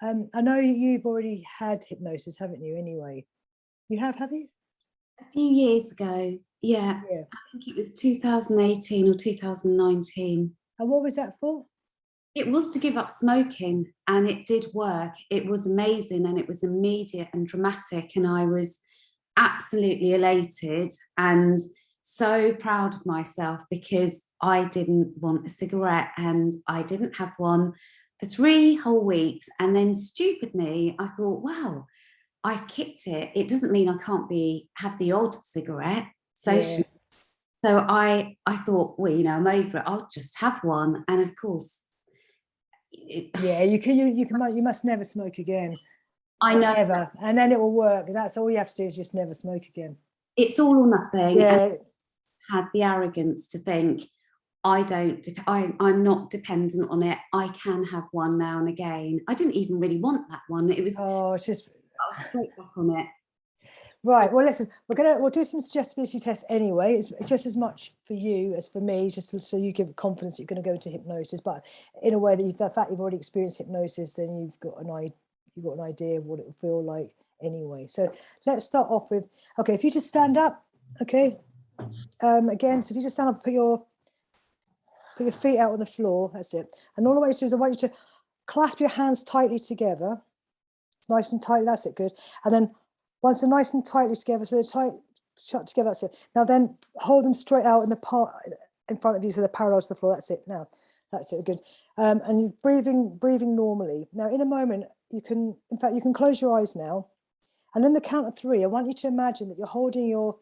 I know you've already had hypnosis, haven't you, anyway? You have you? A few years ago, yeah. Yeah. I think it was 2018 or 2019. And what was that for? It was to give up smoking, and it did work. It was amazing, and it was immediate and dramatic, and I was absolutely elated and so proud of myself because I didn't want a cigarette, and I didn't have one for 3 whole weeks. And then stupidly, I thought, wow, I've kicked it. It doesn't mean I can't have the odd cigarette socially. Yeah. So I thought, well, I'm over it. I'll just have one. And of course, Yeah, you must never smoke again. I know ever, and then it will work. That's all you have to do, is just never smoke again. It's all or nothing. Yeah. And I had the arrogance to think I'm not dependent on it. I can have one now and again. I didn't even really want that one. It was it's just I was straight back on it. Right. Well, listen, we'll do some suggestibility tests anyway. It's just as much for you as for me, just so you give confidence that you're going to go into hypnosis. But in a way that the fact you've already experienced hypnosis, then you've got an idea of what it will feel like anyway. So let's start off with, okay, if you just stand up, okay. Again, so if you just stand up, put your feet out on the floor. That's it. And all I want you to do is I want you to clasp your hands tightly together, nice and tight. That's it. Good. And then once they're nice and tightly together, so they're tight, shut together, that's it. Now then hold them straight out in front of you so they're parallel to the floor. That's it. Now, that's it, good. And you're breathing normally. Now in a moment, you can close your eyes now. And in the count of 3, I want you to imagine that you're holding your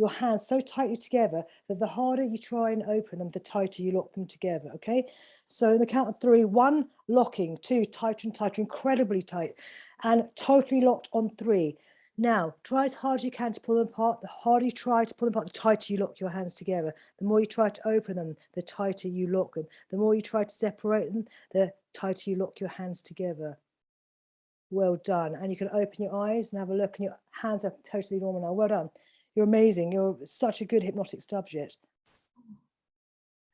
hands so tightly together that the harder you try and open them, the tighter you lock them together, okay? So in the count of 3, 1, locking, 2, tighter and tighter, incredibly tight, and totally locked on 3. Now, try as hard as you can to pull them apart. The harder you try to pull them apart, the tighter you lock your hands together. The more you try to open them, the tighter you lock them. The more you try to separate them, the tighter you lock your hands together. Well done. And you can open your eyes and have a look, and your hands are totally normal now. Well done. You're amazing. You're such a good hypnotic subject.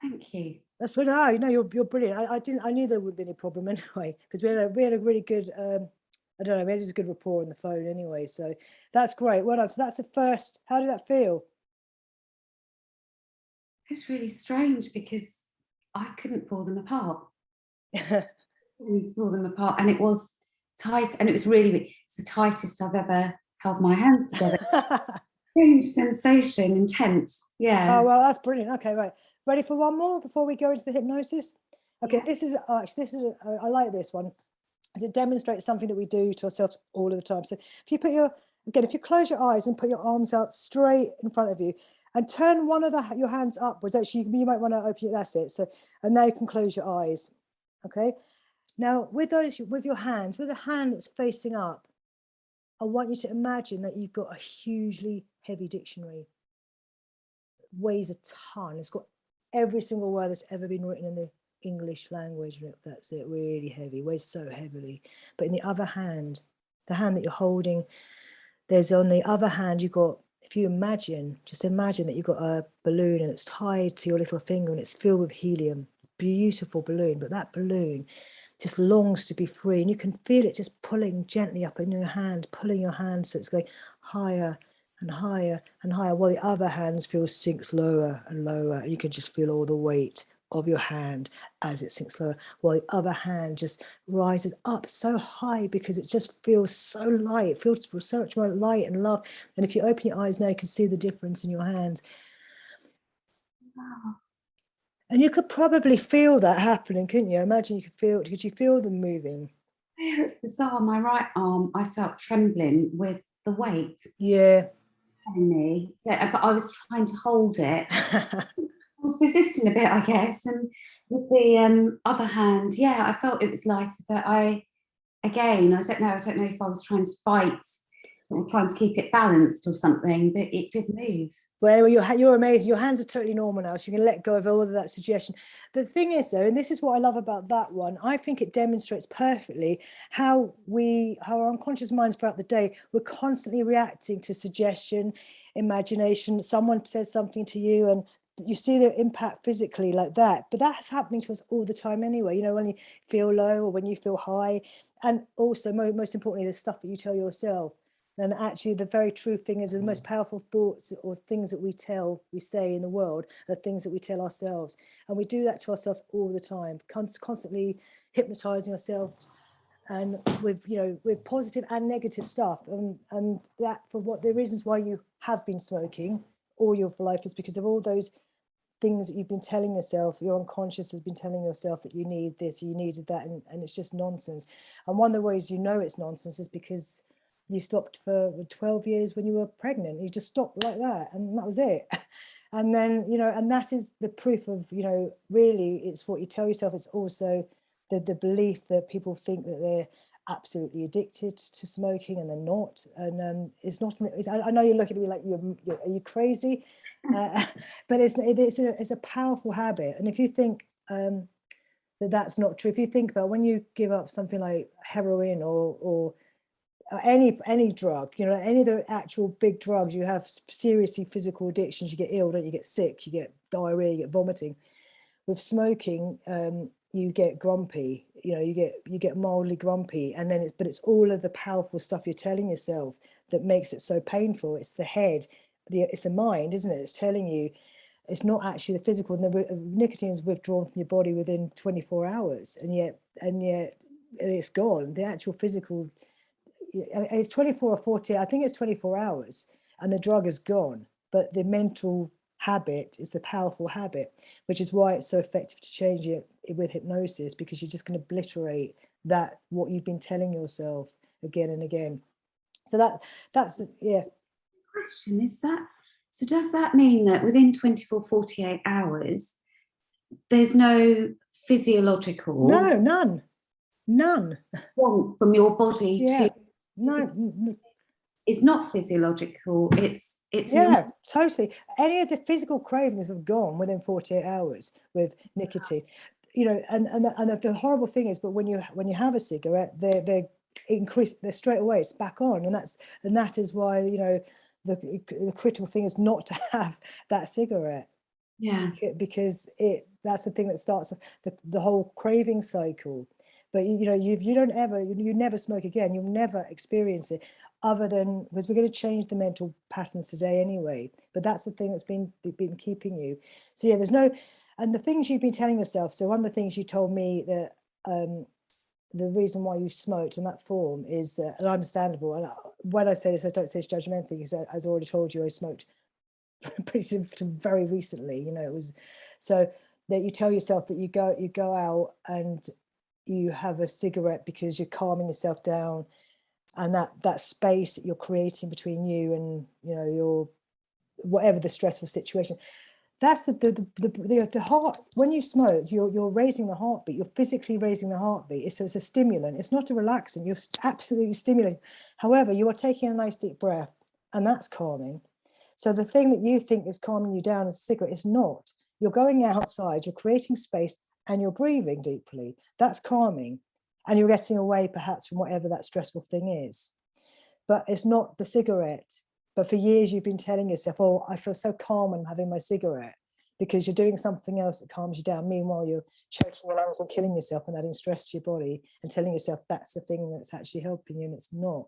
Thank you. That's what you're brilliant. I knew there would be any problem anyway, because we had a really good I don't know, we had just a good rapport on the phone anyway. So that's great. Well done. So that's the first. How did that feel? It's really strange because I couldn't pull them apart. I couldn't pull them apart, and it was tight, and it was it's the tightest I've ever held my hands together. Strange sensation, intense. Yeah. Oh, well, that's brilliant. Okay, right. Ready for one more before we go into the hypnosis? Okay, yeah. I like this one, because it demonstrates something that we do to ourselves all of the time. So if you close your eyes and put your arms out straight in front of you and turn one of your hands upwards, actually, you might want to open it, that's it. So, and now you can close your eyes, okay? Now, with your hands, with a hand that's facing up, I want you to imagine that you've got a hugely heavy dictionary. It weighs a ton. It's got every single word that's ever been written in the English language. That's it, really heavy, weighs so heavily. But in the other hand, the hand that you're holding, there's on the other hand, you've got, if you just imagine that you've got a balloon and it's tied to your little finger and it's filled with helium. Beautiful balloon, but that balloon just longs to be free, and you can feel it just pulling gently up in your hand, pulling your hand, so it's going higher and higher and higher, while the other hand sinks lower and lower, and you can just feel all the weight of your hand as it sinks lower, while the other hand just rises up so high because it just feels so light. It feels so much more light and love. And if you open your eyes now, you can see the difference in your hands. Wow. And you could probably feel that happening, couldn't you? Imagine could you feel them moving? Yeah, it's bizarre. My right arm, I felt trembling with the weight. Yeah. Me. So, but I was trying to hold it. I was resisting a bit, I guess. And with the other hand, yeah, I felt it was lighter, but I don't know if I was trying to fight or trying to keep it balanced or something, but it did move. Well, you're amazing. Your hands are totally normal now, so you can let go of all of that suggestion. The thing is, though, and this is what I love about that one, I think it demonstrates perfectly how our unconscious minds throughout the day, we're constantly reacting to suggestion, imagination. Someone says something to you and you see the impact physically like that, but that's happening to us all the time anyway, you know, when you feel low or when you feel high. And also most importantly, the stuff that you tell yourself. And actually the very true thing is the most powerful thoughts or things that we say in the world are things that we tell ourselves. And we do that to ourselves all the time, constantly hypnotizing ourselves, and with, you know, with positive and negative stuff. And that, for what the reasons why you have been smoking all your life, is because of all those things that you've been telling yourself. Your unconscious has been telling yourself that you need this, you needed that, and it's just nonsense. And one of the ways you know it's nonsense is because you stopped for 12 years when you were pregnant. You just stopped like that, and that was it. And then, you know, and that is the proof of, you know, really it's what you tell yourself. It's also the belief that people think that they're absolutely addicted to smoking, and they're not. And it's not. I know you're looking at me like are you crazy? But it's a powerful habit. And if you think that's not true, if you think about when you give up something like heroin or any drug, you know, any of the actual big drugs, you have seriously physical addictions. You get ill, don't you? Get sick, you get diarrhea, you get vomiting. With smoking, you get grumpy, you know, you get mildly grumpy, and then it's all of the powerful stuff you're telling yourself that makes it so painful. It's the head, it's the mind, isn't it? It's telling you. It's not actually the physical. And the nicotine is withdrawn from your body within 24 hours, and yet it's gone. The actual physical, it's 24 or 40. I think it's 24 hours, and the drug is gone. But the mental habit is the powerful habit, which is why it's so effective to change it with hypnosis, because you're just going to obliterate that, what you've been telling yourself again and again. So that's yeah. Question is that, so does that mean that within 24, 48 hours, there's no physiological none want from your body yeah to no is not physiological, it's yeah, totally. Any of the physical cravings have gone within 48 hours with nicotine, you know. And the horrible thing is, but when you have a cigarette, they're increased, they're straight away, it's back on. And that is why, you know, the critical thing is not to have that cigarette, because that's the thing that starts the whole craving cycle. But you know, you never smoke again, you'll never experience it, other than, because we're going to change the mental patterns today anyway. But that's the thing that's been keeping you. So yeah, there's no, and the things you've been telling yourself. So one of the things you told me, that the reason why you smoked in that form is understandable. And when I say this, I don't say it's judgmental, because as I already told you, I smoked pretty very recently. You know, it was so that you tell yourself that you go out and you have a cigarette because you're calming yourself down, and that space that you're creating between you and, you know, your whatever the stressful situation. That's the heart. When you smoke, you're raising the heartbeat. You're physically raising the heartbeat. So it's a stimulant. It's not a relaxant. You're absolutely stimulating. However, you are taking a nice deep breath, and that's calming. So the thing that you think is calming you down as a cigarette is not. You're going outside, you're creating space, and you're breathing deeply. That's calming. And you're getting away perhaps from whatever that stressful thing is. But it's not the cigarette. But for years you've been telling yourself, oh, I feel so calm when I'm having my cigarette, because you're doing something else that calms you down. Meanwhile, you're choking your lungs and killing yourself and adding stress to your body, and telling yourself that's the thing that's actually helping you, and it's not.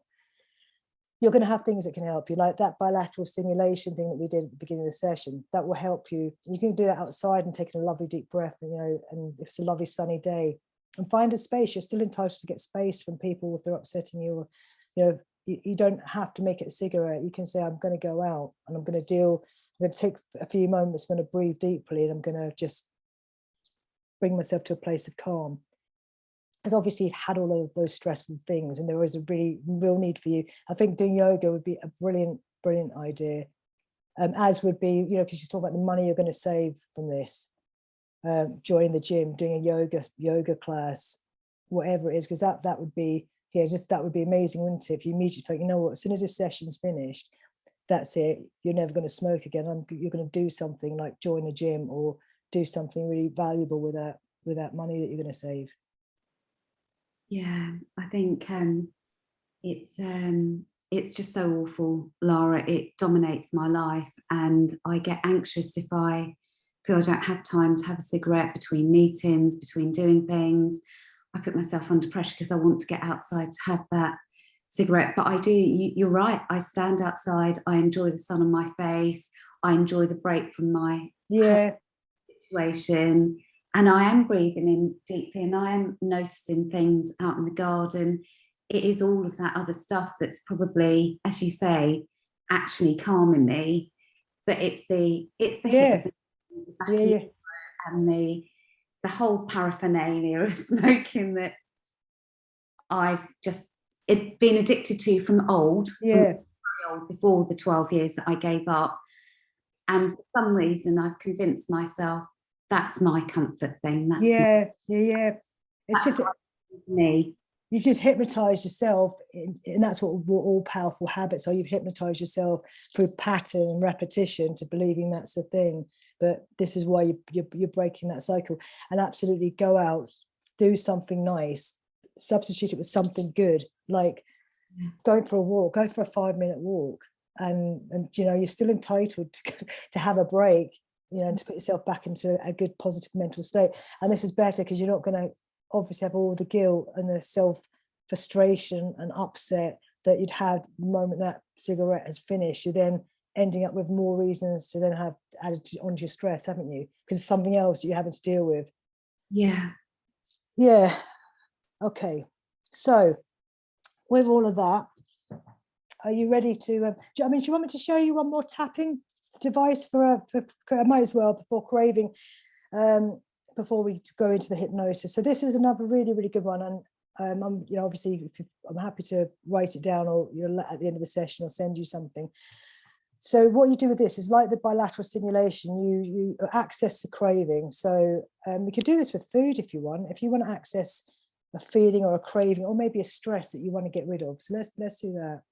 You're going to have things that can help you, like that bilateral stimulation thing that we did at the beginning of the session. That will help you. You can do that outside and taking a lovely deep breath, and, you know, and if it's a lovely sunny day, and find a space. You're still entitled to get space from people if they're upsetting you, or, you know, you don't have to make it a cigarette. You can say, I'm going to go out and I'm going to take a few moments, I'm going to breathe deeply, and I'm going to just bring myself to a place of calm. Because obviously you've had all of those stressful things, and there is a real need for you. I think doing yoga would be a brilliant idea. As would be, you know, because you're talking about the money you're going to save from this. Joining the gym, doing a yoga class, whatever it is, because that would be, yeah, just that would be amazing, wouldn't it? If you immediately think, you know what, as soon as this session's finished, that's it, you're never going to smoke again. You're going to do something like join a gym or do something really valuable with that money that you're going to save. Yeah, I think it's just so awful, Lara. It dominates my life, and I get anxious if I feel I don't have time to have a cigarette between meetings, between doing things. I put myself under pressure because I want to get outside to have that cigarette. But I do, you're right, I stand outside, I enjoy the sun on my face, I enjoy the break from my situation, and I am breathing in deeply, and I am noticing things out in the garden. It is all of that other stuff that's probably, as you say, actually calming me, but it's the hit of the back of your throat and the whole paraphernalia of smoking that I've just been addicted to from old, before the 12 years that I gave up. And for some reason, I've convinced myself that's my comfort thing. That's It's just me. You've just hypnotized yourself, and that's what all powerful habits are. You've hypnotized yourself through pattern and repetition to believing that's the thing. But this is why you're breaking that cycle. And absolutely go out, do something nice, substitute it with something good, like going for a walk, go for a 5-minute walk, and you know, you're still entitled to have a break, you know, and to put yourself back into a good positive mental state. And this is better because you're not going to obviously have all the guilt and the self frustration and upset that you'd had the moment that cigarette has finished. You're then ending up with more reasons to then have added onto your stress, haven't you? Because it's something else you're having to deal with. Okay, so with all of that, are you ready to do you want me to show you one more tapping device for I might as well before craving, before we go into the hypnosis. So this is another really, really good one. And I'm, you know, obviously I'm happy to write it down, or, you know, at the end of the session I'll send you something. So what you do with this is like the bilateral stimulation, you access the craving. So you could do this with food if you want to access a feeling or a craving, or maybe a stress that you want to get rid of. So let's do that.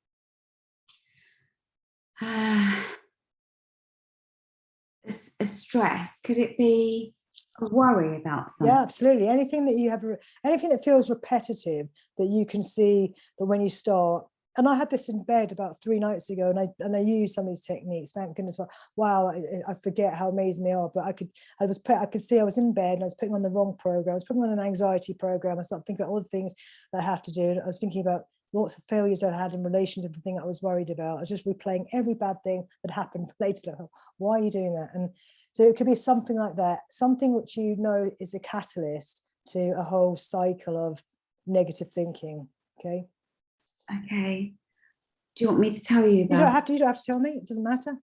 A stress, could it be a worry about something? Yeah, absolutely. Anything that you have, anything that feels repetitive, that you can see that when you start. And I had this in bed about 3 nights ago, and I used some of these techniques. Thank goodness. Wow, I forget how amazing they are. But I could see I was in bed and I was putting on the wrong program. I was putting on an anxiety program. I started thinking about all the things that I have to do. And I was thinking about lots of failures I had in relation to the thing I was worried about. I was just replaying every bad thing that happened later. Why are you doing that? And so it could be something like that, something which you know is a catalyst to a whole cycle of negative thinking. Okay. Okay. Do you want me to tell you about? You don't have to tell me. It doesn't matter.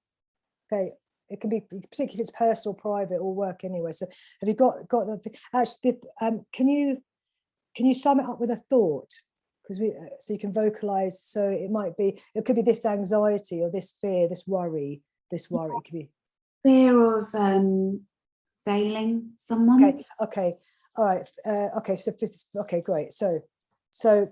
Okay. It can be, particularly if it's personal, private, or work anyway. So have you got the thing? Actually, can you sum it up with a thought? Because so you can vocalize. So it could be this anxiety or this fear, this worry. It could be fear of failing someone. Okay. All right. Okay. Okay, great. So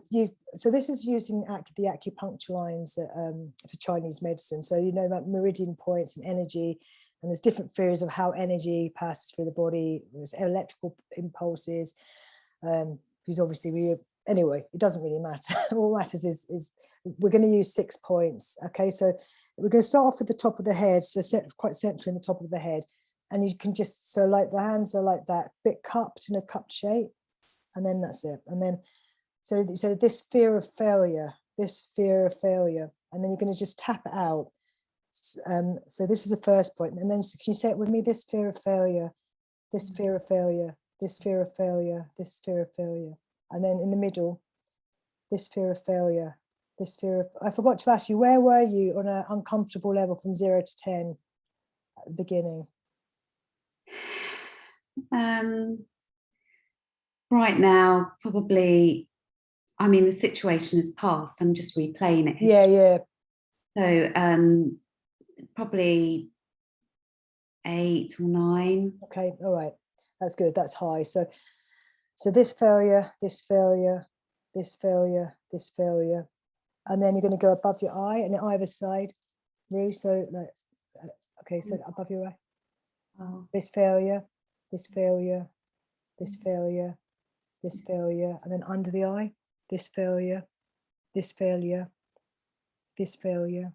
this is using the acupuncture lines for Chinese medicine. So you know about meridian points and energy, and there's different theories of how energy passes through the body. There's electrical impulses, because obviously anyway, it doesn't really matter. All matters is we're going to use 6 points. Okay, so we're going to start off at the top of the head, so quite central in the top of the head, and you can just, so like the hands are like that, bit cupped in a cupped shape, and then that's it. And then so this fear of failure, and then you're going to just tap it out. So this is the first point, and then can you say it with me? This fear of failure, this fear of failure, this fear of failure, this fear of failure. And then in the middle, this fear of failure, this fear of, I forgot to ask you, where were you on an uncomfortable level from 0 to 10 at the beginning? Right now, probably, I mean, the situation has passed. I'm just replaying it. Yeah. So probably 8 or 9. Okay, all right. That's good. That's high. So this failure, this failure, this failure, this failure. And then you're going to go above your eye and either side. Rue, so like, okay, so above your eye. Oh. This failure, this failure, this failure, this failure. And then under the eye, this failure, this failure, this failure,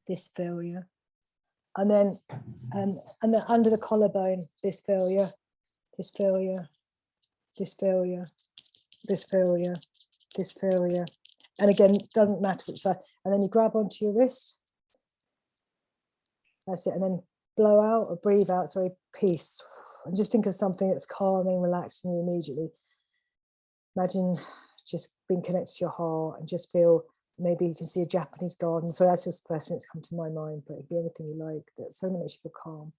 this failure, and then under the collarbone, this failure, this failure, this failure, this failure, this failure. And again, it doesn't matter which side. And then you grab onto your wrist. That's it. And then blow out or breathe out, sorry, peace. And just think of something that's calming, relaxing you immediately. Imagine just being connected to your heart and just feel, maybe you can see a Japanese garden. So that's just the first thing that's come to my mind, but it'd be anything you like, that's something that makes you feel calm.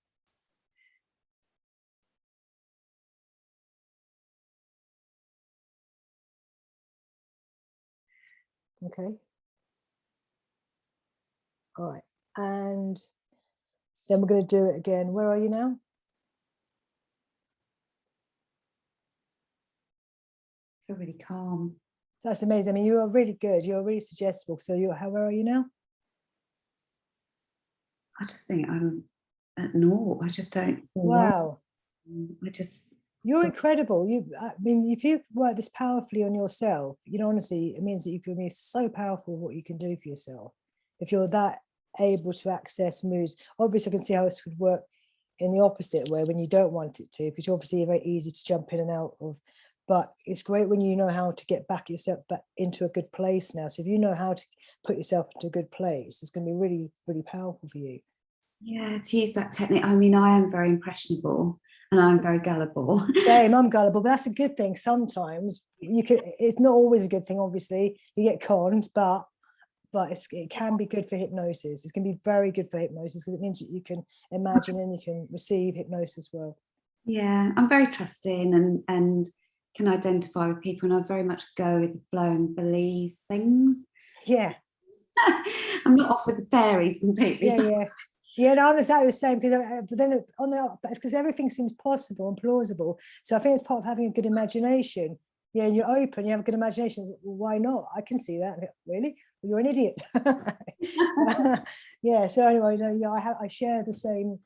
Okay. All right. And then we're going to do it again. Where are you now? I feel really calm. That's amazing. I mean, you are really good. You're really suggestible. So where are you now? I just think I'm at naught. I just don't. Wow. You're feel incredible. I mean, if you work this powerfully on yourself, you know, honestly, it means that you can be so powerful what you can do for yourself. If you're that able to access moods, obviously I can see how this would work in the opposite way when you don't want it to, because you're obviously very easy to jump in and out of. But it's great when you know how to get yourself back into a good place now. So if you know how to put yourself into a good place, it's going to be really, really powerful for you. Yeah, to use that technique. I mean, I am very impressionable and I'm very gullible. Same, I'm gullible, but that's a good thing. Sometimes it's not always a good thing, obviously. You get conned, but it can be good for hypnosis. It's going to be very good for hypnosis because it means that you can imagine and you can receive hypnosis well. Yeah, I'm very trusting and can identify with people, and I very much go with the flow and believe things. Yeah. I'm not off with the fairies completely. Yeah, no, I'm exactly the same, because but then it's because everything seems possible and plausible. So I think it's part of having a good imagination. Yeah, you're open, you have a good imagination. Well, why not? I can see that. Really? Well, you're an idiot. Yeah. So anyway, yeah, I share the same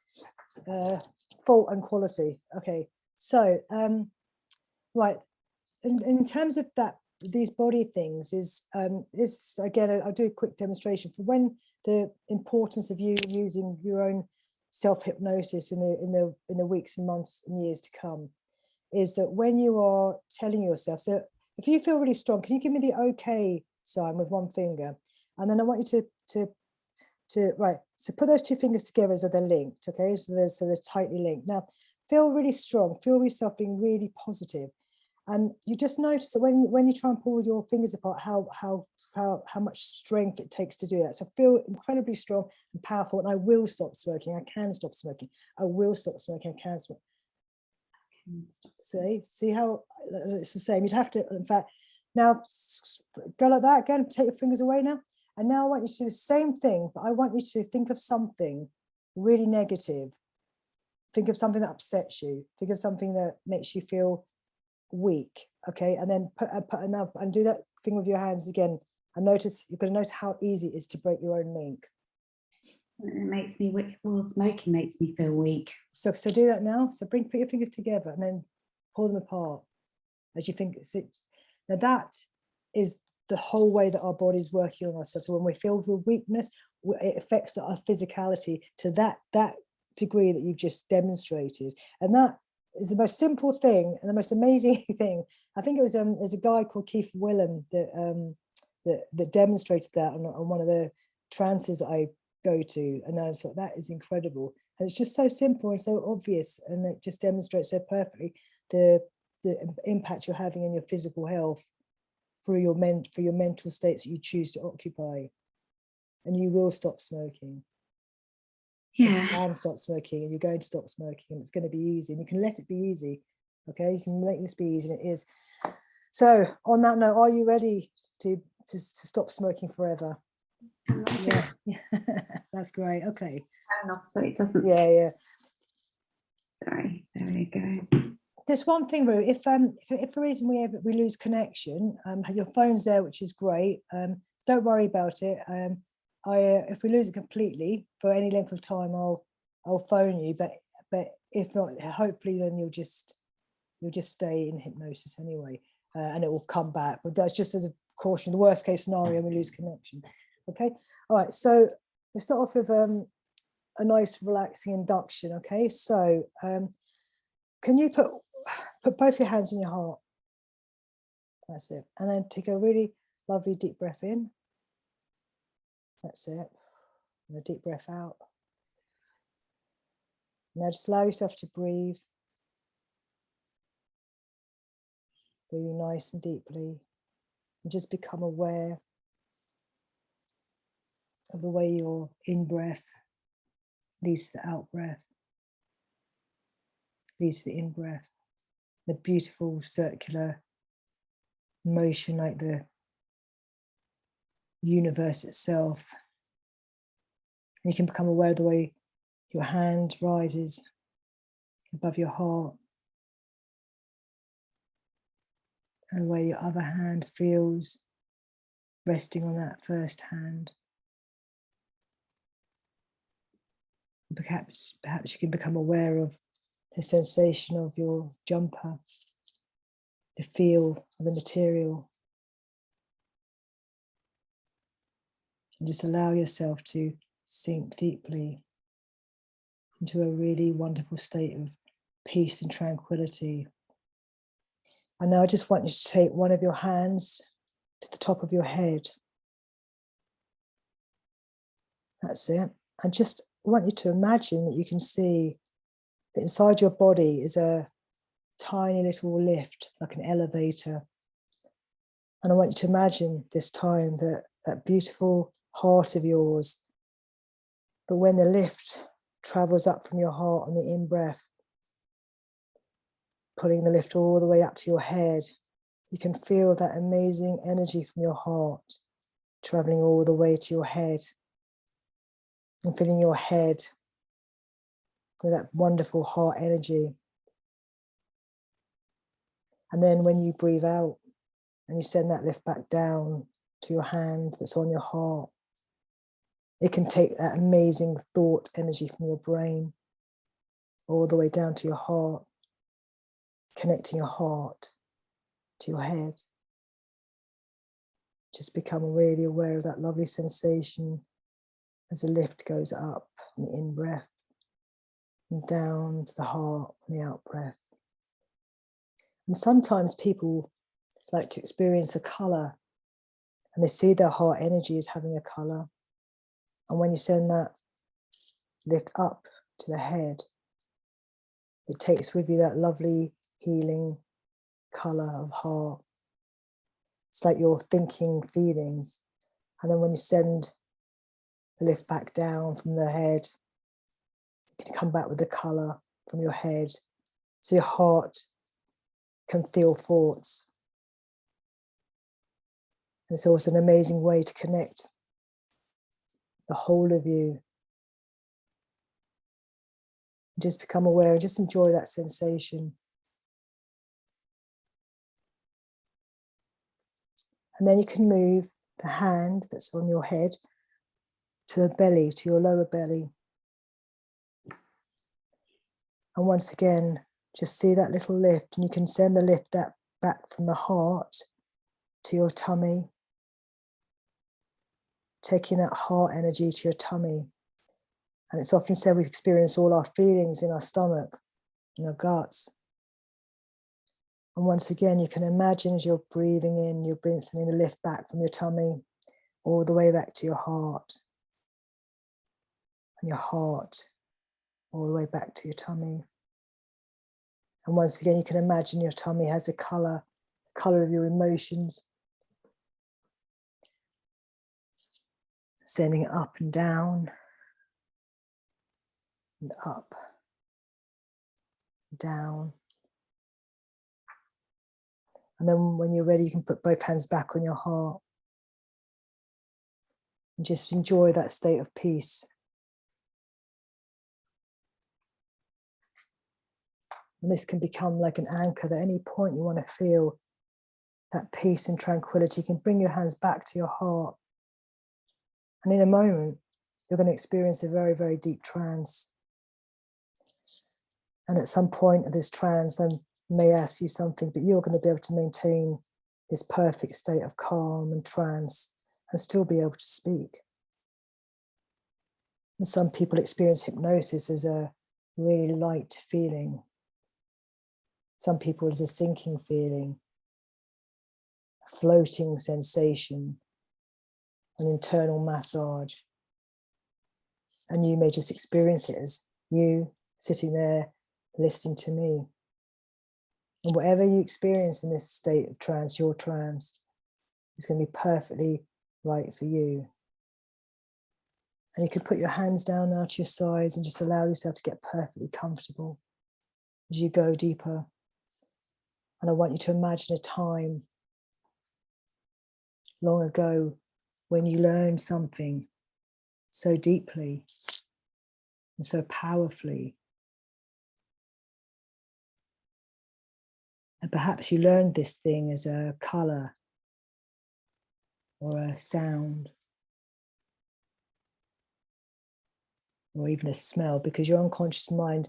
fault and quality. Okay. So right, in terms of that, these body things is again, I'll do a quick demonstration for when the importance of you using your own self-hypnosis in the weeks and months and years to come is that when you are telling yourself, so if you feel really strong, can you give me the okay sign with one finger? And then I want you to right, so put those two fingers together so they're linked, okay? So they're tightly linked. Now, feel really strong, feel yourself being really positive. And you just notice that when you try and pull your fingers apart, how much strength it takes to do that. So feel incredibly strong and powerful. And I will stop smoking. I can stop smoking. I will stop smoking. I can stop. See how it's the same. You'd have to, in fact, now go like that again. Take your fingers away now. And now I want you to do the same thing, but I want you to think of something really negative. Think of something that upsets you. Think of something that makes you feel weak. Okay, and then put enough and do that thing with your hands again. And notice, you're going to notice how easy it is to break your own link. It makes me weak. Well, smoking makes me feel weak. So do that now. So put your fingers together and then pull them apart as you think. Now that is the whole way that our body's working on us. So when we feel with weakness, it affects our physicality to that degree that you've just demonstrated. And that is the most simple thing and the most amazing thing. I think it was there's a guy called Keith Willem that demonstrated that on one of the trances that I go to, and I thought that is incredible. And it's just so simple and so obvious, and it just demonstrates so perfectly the impact you're having in your physical health through your mental states that you choose to occupy. And you will stop smoking. Yeah. You can stop smoking, and you're going to stop smoking, and it's going to be easy, and you can let it be easy. Okay, you can make this be easy, and it is. So on that note, are you ready to stop smoking forever? Yeah. That's great. Okay. So it doesn't. Yeah. Sorry, there we go. Just one thing, Roo, if for a reason we lose connection, your phone's there, which is great. Don't worry about it. If we lose it completely for any length of time, I'll phone you. But if not, hopefully then you'll just stay in hypnosis anyway, and it will come back. But that's just as a caution. The worst case scenario, we lose connection. Okay. All right. So let's start off with a nice relaxing induction. Okay, so can you put both your hands on your heart? That's it. And then take a really lovely deep breath in. That's it. And a deep breath out. Now just allow yourself to breathe. Breathing nice and deeply. And just become aware of the way your in-breath leads to the out-breath, leads to the in-breath. The beautiful circular motion like the universe itself. And you can become aware of the way your hand rises above your heart and the way your other hand feels resting on that first hand. Perhaps you can become aware of the sensation of your jumper, the feel of the material. And just allow yourself to sink deeply into a really wonderful state of peace and tranquility. And now I just want you to take one of your hands to the top of your head. That's it. And just want you to imagine that you can see that inside your body is a tiny little lift, like an elevator. And I want you to imagine this time that that beautiful heart of yours, that when the lift travels up from your heart on the in-breath, pulling the lift all the way up to your head, you can feel that amazing energy from your heart traveling all the way to your head and filling your head with that wonderful heart energy. And then when you breathe out and you send that lift back down to your hand that's on your heart, it can take that amazing thought energy from your brain all the way down to your heart, connecting your heart to your head. Just become really aware of that lovely sensation as the lift goes up on the in-breath and down to the heart on the out-breath. And sometimes people like to experience a colour and they see their heart energy as having a colour. And when you send that lift up to the head, it takes with you that lovely healing colour of heart. It's like you're thinking feelings. And then when you send the lift back down from the head, you can come back with the colour from your head. So your heart can feel thoughts. And it's also an amazing way to connect the whole of you. Just become aware and just enjoy that sensation. And then you can move the hand that's on your head to the belly, to your lower belly. And once again, just see that little lift, and you can send the lift back from the heart to your tummy, taking that heart energy to your tummy. And it's often said we experience all our feelings in our stomach, in our guts. And once again, you can imagine as you're breathing in, you're sending the lift back from your tummy all the way back to your heart. And your heart all the way back to your tummy. And once again, you can imagine your tummy has a colour, the colour of your emotions. Sending it up and down, and up, down. And then when you're ready, you can put both hands back on your heart. And just enjoy that state of peace. And this can become like an anchor that at any point you want to feel that peace and tranquility. You can bring your hands back to your heart. And in a moment, you're going to experience a very, very deep trance. And at some point of this trance, I may ask you something, but you're going to be able to maintain this perfect state of calm and trance and still be able to speak. And some people experience hypnosis as a really light feeling. Some people as a sinking feeling, a floating sensation, an internal massage. And you may just experience it as you sitting there listening to me. And whatever you experience in this state of trance, your trance, is going to be perfectly right for you. And you can put your hands down now to your sides and just allow yourself to get perfectly comfortable as you go deeper. And I want you to imagine a time long ago when you learned something so deeply and so powerfully. And perhaps you learned this thing as a color or a sound or even a smell, because your unconscious mind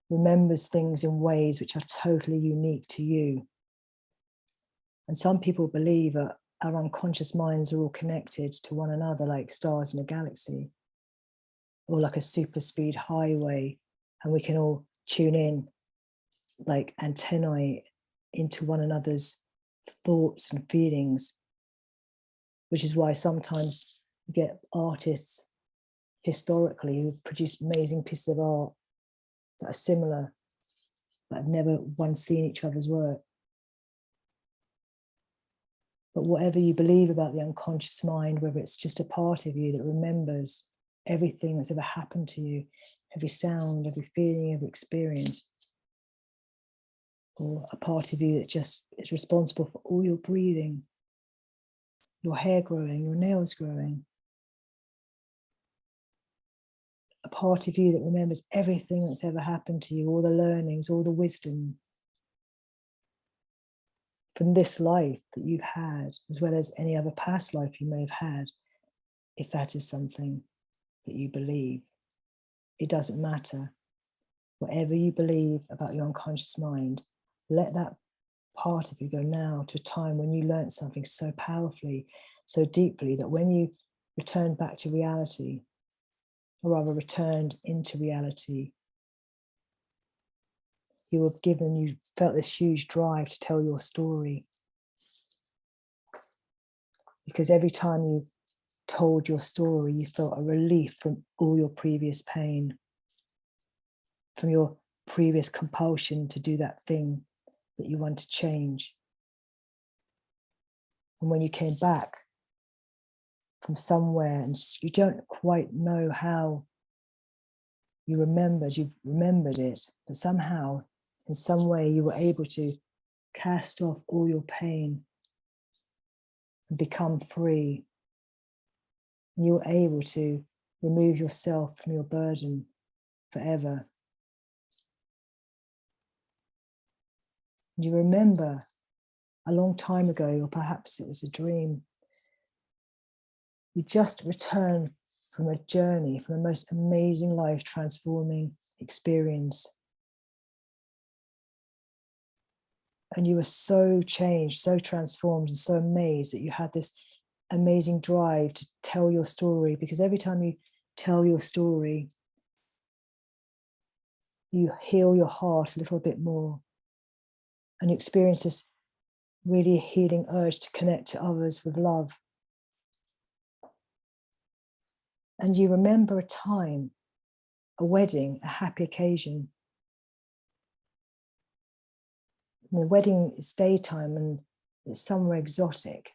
remembers things in ways which are totally unique to you. And some people believe that our unconscious minds are all connected to one another like stars in a galaxy, or like a super speed highway, and we can all tune in like antennae into one another's thoughts and feelings, which is why sometimes you get artists historically who produce amazing pieces of art that are similar, but have never once seen each other's work. But whatever you believe about the unconscious mind, whether it's just a part of you that remembers everything that's ever happened to you, every sound, every feeling, every experience, or a part of you that just is responsible for all your breathing, your hair growing, your nails growing, a part of you that remembers everything that's ever happened to you, all the learnings, all the wisdom from this life that you've had, as well as any other past life you may have had, if that is something that you believe. It doesn't matter. Whatever you believe about your unconscious mind, let that part of you go now to a time when you learned something so powerfully, so deeply, that when you returned back to reality, or rather returned into reality, you felt this huge drive to tell your story. Because every time you told your story, you felt a relief from all your previous pain, from your previous compulsion to do that thing that you want to change. And when you came back from somewhere and you don't quite know how you remembered it, but somehow, in some way, you were able to cast off all your pain and become free. And you were able to remove yourself from your burden forever. And you remember a long time ago, or perhaps it was a dream, you just returned from a journey, from the most amazing life transforming experience. And you were so changed, so transformed, and so amazed that you had this amazing drive to tell your story, because every time you tell your story, you heal your heart a little bit more, and you experience this really healing urge to connect to others with love. And you remember a time, a wedding, a happy occasion. And the wedding is daytime and it's somewhere exotic.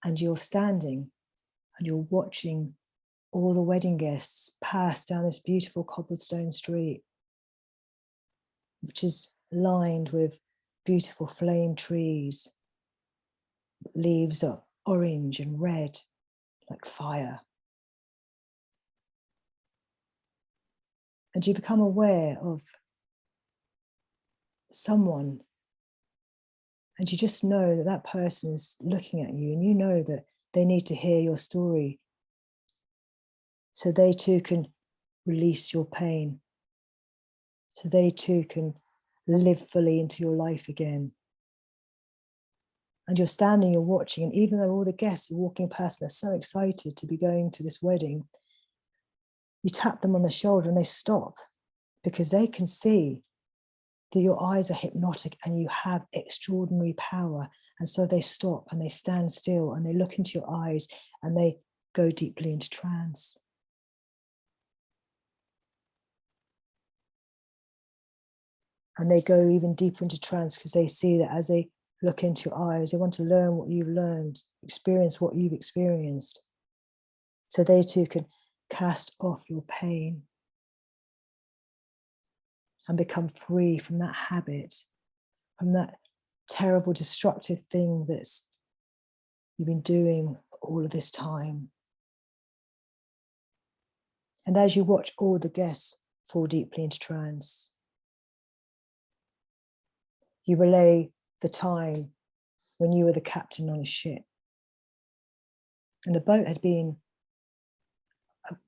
And you're standing and you're watching all the wedding guests pass down this beautiful cobblestone street, which is lined with beautiful flame trees. Leaves are orange and red, like fire. And you become aware of someone, and you just know that that person is looking at you, and you know that they need to hear your story so they too can release your pain, so they too can live fully into your life again. And you're standing, you're watching, and even though all the guests are walking past, they're so excited to be going to this wedding, you tap them on the shoulder and they stop, because they can see that your eyes are hypnotic and you have extraordinary power. And so they stop and they stand still and they look into your eyes and they go deeply into trance. And they go even deeper into trance because they see that as they look into your eyes, they want to learn what you've learned, experience what you've experienced. So they too can cast off your pain and become free from that habit, from that terrible, destructive thing that's you've been doing all of this time. And as you watch all the guests fall deeply into trance, you relay the time when you were the captain on a ship. And the boat had been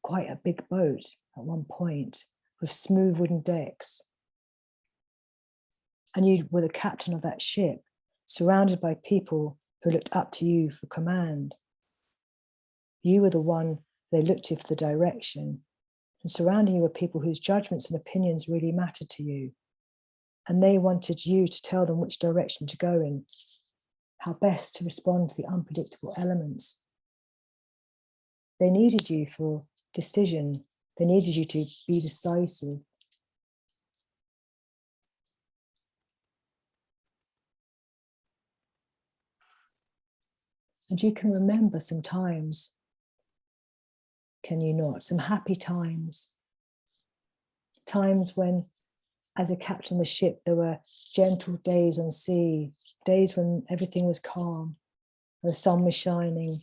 quite a big boat at one point, with smooth wooden decks. And you were the captain of that ship, surrounded by people who looked up to you for command. You were the one they looked to for the direction. And surrounding you were people whose judgments and opinions really mattered to you. And they wanted you to tell them which direction to go in, how best to respond to the unpredictable elements. They needed you for decision. They needed you to be decisive. And you can remember some times, can you not? Some happy times. Times when, as a captain of the ship, there were gentle days on sea, days when everything was calm, the sun was shining,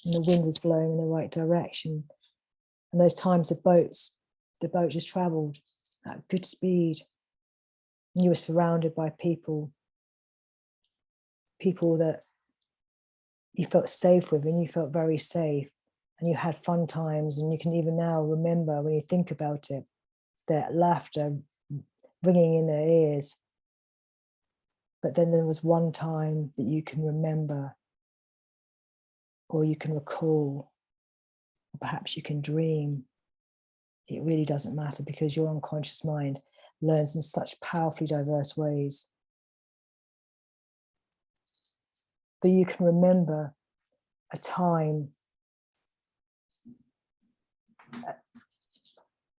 and the wind was blowing in the right direction. And those times the boat just traveled at good speed. And you were surrounded by people that you felt safe with, and you felt very safe, and you had fun times. And you can even now remember, when you think about it, their laughter ringing in their ears. But then there was one time that you can remember, or you can recall, or perhaps you can dream. It really doesn't matter, because your unconscious mind learns in such powerfully diverse ways. But you can remember a time,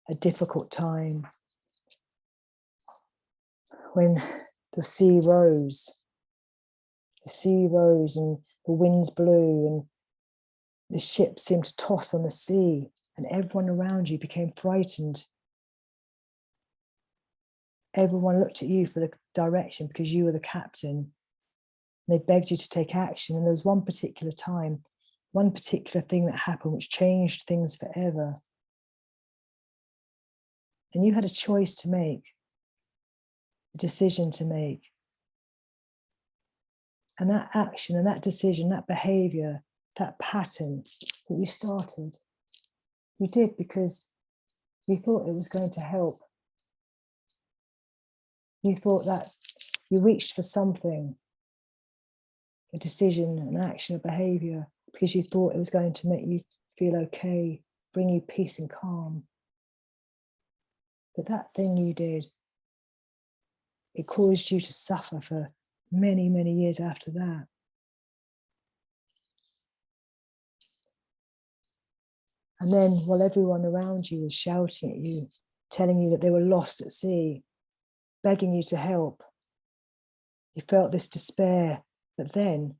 a difficult time, when the sea rose and the winds blew and the ship seemed to toss on the sea, and everyone around you became frightened. Everyone looked at you for the direction because you were the captain. They begged you to take action. And there was one particular time, one particular thing that happened which changed things forever. And you had a choice to make, a decision to make. And that action and that decision, that behavior, that pattern that you started, you did because you thought it was going to help. You thought that you reached for something, a decision, an action, a behavior, because you thought it was going to make you feel okay, bring you peace and calm. But that thing you did, it caused you to suffer for many, many years after that. And then while everyone around you was shouting at you, telling you that they were lost at sea, begging you to help, you felt this despair. But then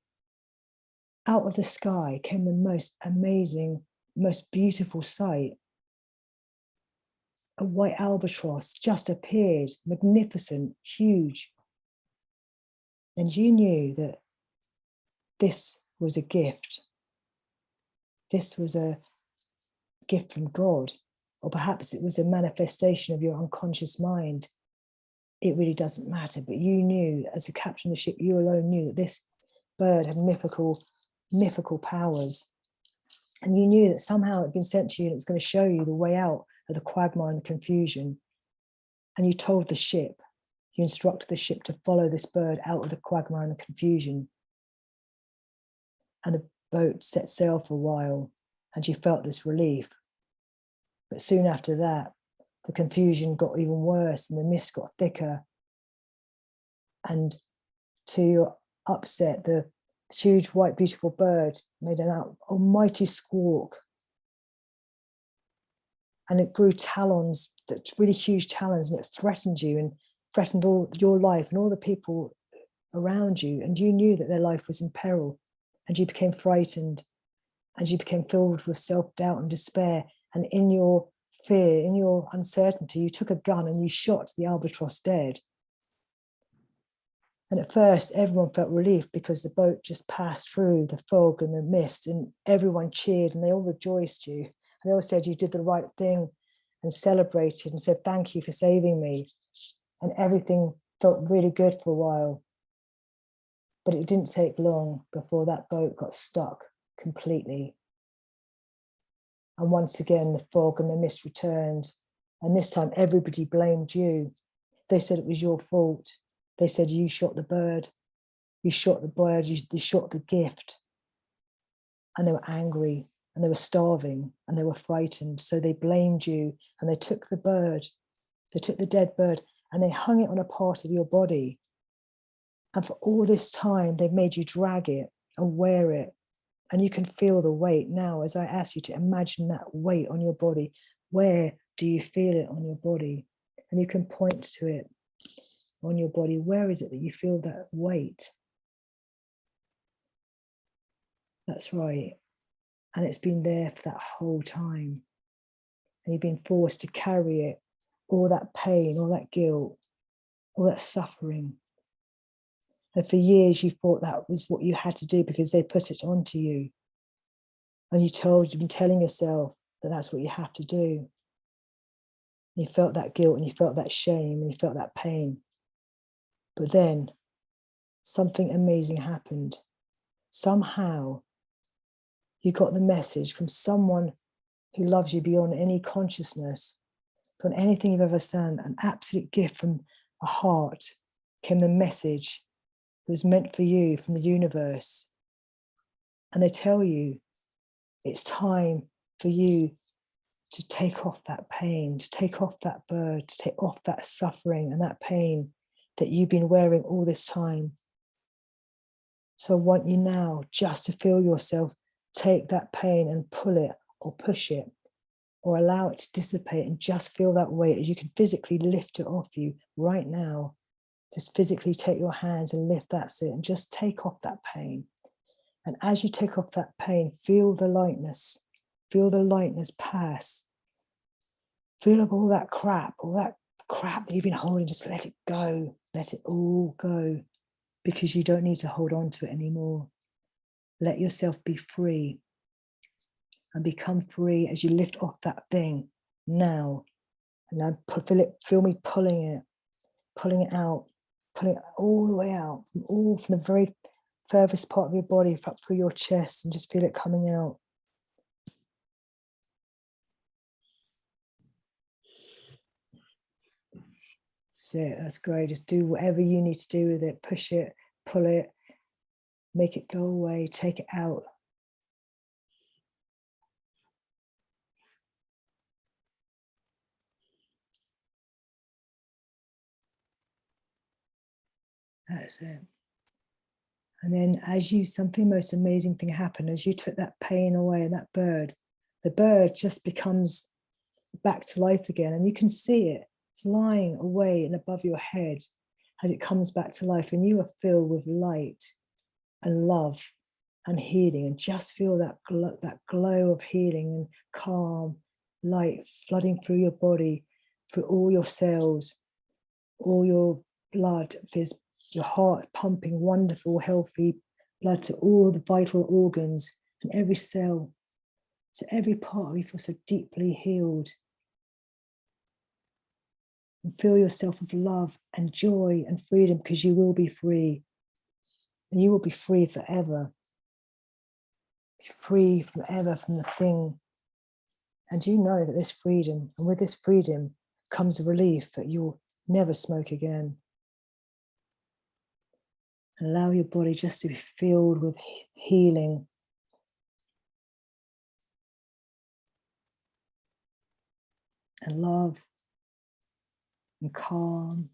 out of the sky came the most amazing, most beautiful sight. A white albatross just appeared, magnificent, huge. And you knew that this was a gift. This was a gift from God, or perhaps it was a manifestation of your unconscious mind. It really doesn't matter, but you knew, as the captain of the ship, you alone knew that this bird had mythical powers. And you knew that somehow it had been sent to you and it was going to show you the way out of the quagmire and the confusion. And you told the ship, you instructed the ship to follow this bird out of the quagmire and the confusion. And the boat set sail for a while, and you felt this relief. But soon after that, the confusion got even worse and the mist got thicker. And to your upset, the huge white beautiful bird made an almighty squawk, and it grew talons, that really huge talons, and it threatened you and threatened all your life and all the people around you, and you knew that their life was in peril, and you became frightened, and you became filled with self-doubt and despair. And in your fear, in your uncertainty, you took a gun and you shot the albatross dead. And at first, everyone felt relief because the boat just passed through the fog and the mist, and everyone cheered and they all rejoiced you. And they all said you did the right thing and celebrated and said, thank you for saving me. And everything felt really good for a while. But it didn't take long before that boat got stuck completely. And once again, the fog and the mist returned. And this time, everybody blamed you. They said it was your fault. They said you shot the bird. You shot the bird, you shot the gift. And they were angry and they were starving and they were frightened. So they blamed you and they took the bird. They took the dead bird and they hung it on a part of your body. And for all this time, they've made you drag it and wear it. And you can feel the weight now as I ask you to imagine that weight on your body. Where do you feel it on your body? And you can point to it on your body. Where is it that you feel that weight? That's right. And it's been there for that whole time. And you've been forced to carry it, all that pain, all that guilt, all that suffering. And for years you thought that was what you had to do because they put it onto you. And you've been telling yourself that that's what you have to do. And you felt that guilt and you felt that shame and you felt that pain. But then something amazing happened. Somehow you got the message from someone who loves you beyond any consciousness, beyond anything you've ever seen, an absolute gift from a heart, came the message that was meant for you from the universe. And they tell you it's time for you to take off that pain, to take off that bird, to take off that suffering and that pain that you've been wearing all this time. So I want you now just to feel yourself take that pain and pull it or push it or allow it to dissipate, and just feel that weight as you can physically lift it off you right now. Just physically take your hands and lift, that's it, and just take off that pain. And as you take off that pain, feel the lightness pass. Feel of all that crap that you've been holding, just let it go, let it all go, because you don't need to hold on to it anymore. Let yourself be free and become free as you lift off that thing now. And now feel me pulling it out, pulling it all the way out, from the very furthest part of your body up through your chest, and just feel it coming out. That's it, that's great. Just do whatever you need to do with it. Push it, pull it, make it go away, take it out. That's it. And then something most amazing thing happened as you took that pain away, and that bird, the bird just becomes back to life again. And you can see it flying away and above your head as it comes back to life. And you are filled with light and love and healing, and just feel that glow of healing and calm light flooding through your body, through all your cells, all your blood, your heart pumping wonderful, healthy blood to all the vital organs and every cell. So every part of you feels so deeply healed. And feel yourself with love and joy and freedom, because you will be free. And you will be free forever. Be free forever from the thing. And you know that this freedom, and with this freedom comes a relief that you'll never smoke again. Allow your body just to be filled with healing. and love and calm.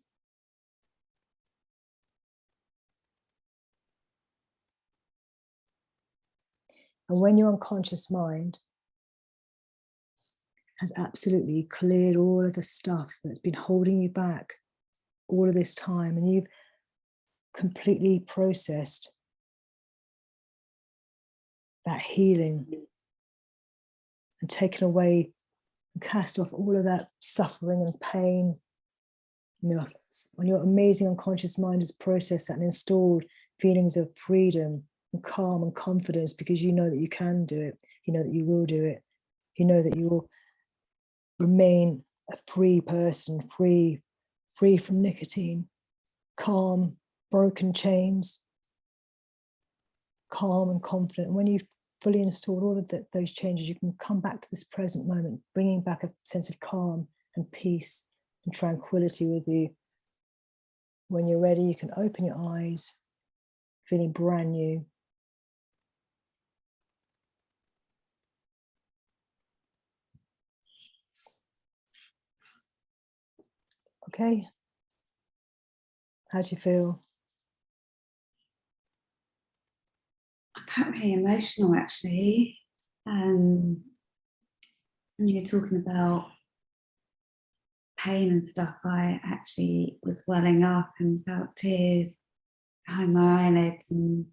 And when your unconscious mind has absolutely cleared all of the stuff that's been holding you back all of this time, and you've completely processed that healing and taken away and cast off all of that suffering and pain, you know, when your amazing unconscious mind has processed that and installed feelings of freedom and calm and confidence, because you know that you can do it, you know that you will do it, you know that you will remain a free person, free from nicotine, calm, broken chains, calm and confident. And when you've fully installed all of those changes, you can come back to this present moment, bringing back a sense of calm and peace and tranquility with you. When you're ready, you can open your eyes, feeling brand new. Okay. How do you feel? I felt really emotional, actually. When you were talking about pain and stuff, I actually was welling up and felt tears behind my eyelids, and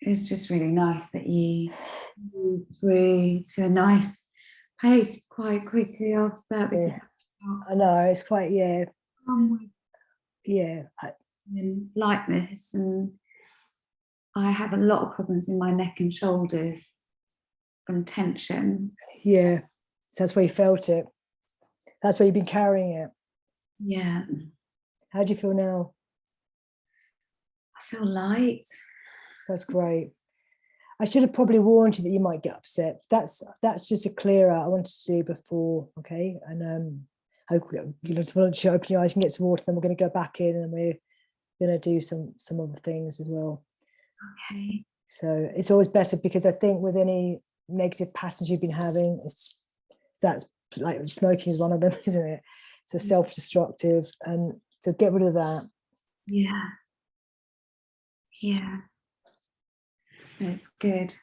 it was just really nice that you moved through to a nice place quite quickly after that, because I know, it's quite, yeah. And lightness, and I have a lot of problems in my neck and shoulders from tension. Yeah, so that's where you felt it. That's where you've been carrying it. Yeah. How do you feel now? I feel light. That's great. I should have probably warned you that you might get upset. That's just a clear out I wanted to do before, okay? And I just want you to open your eyes and get some water, then we're going to go back in and we're going to do some other things as well. Okay. So it's always better, because I think with any negative patterns you've been having, that's like smoking is one of them, isn't it? So self-destructive, and so get rid of that. Yeah. Yeah. It's good.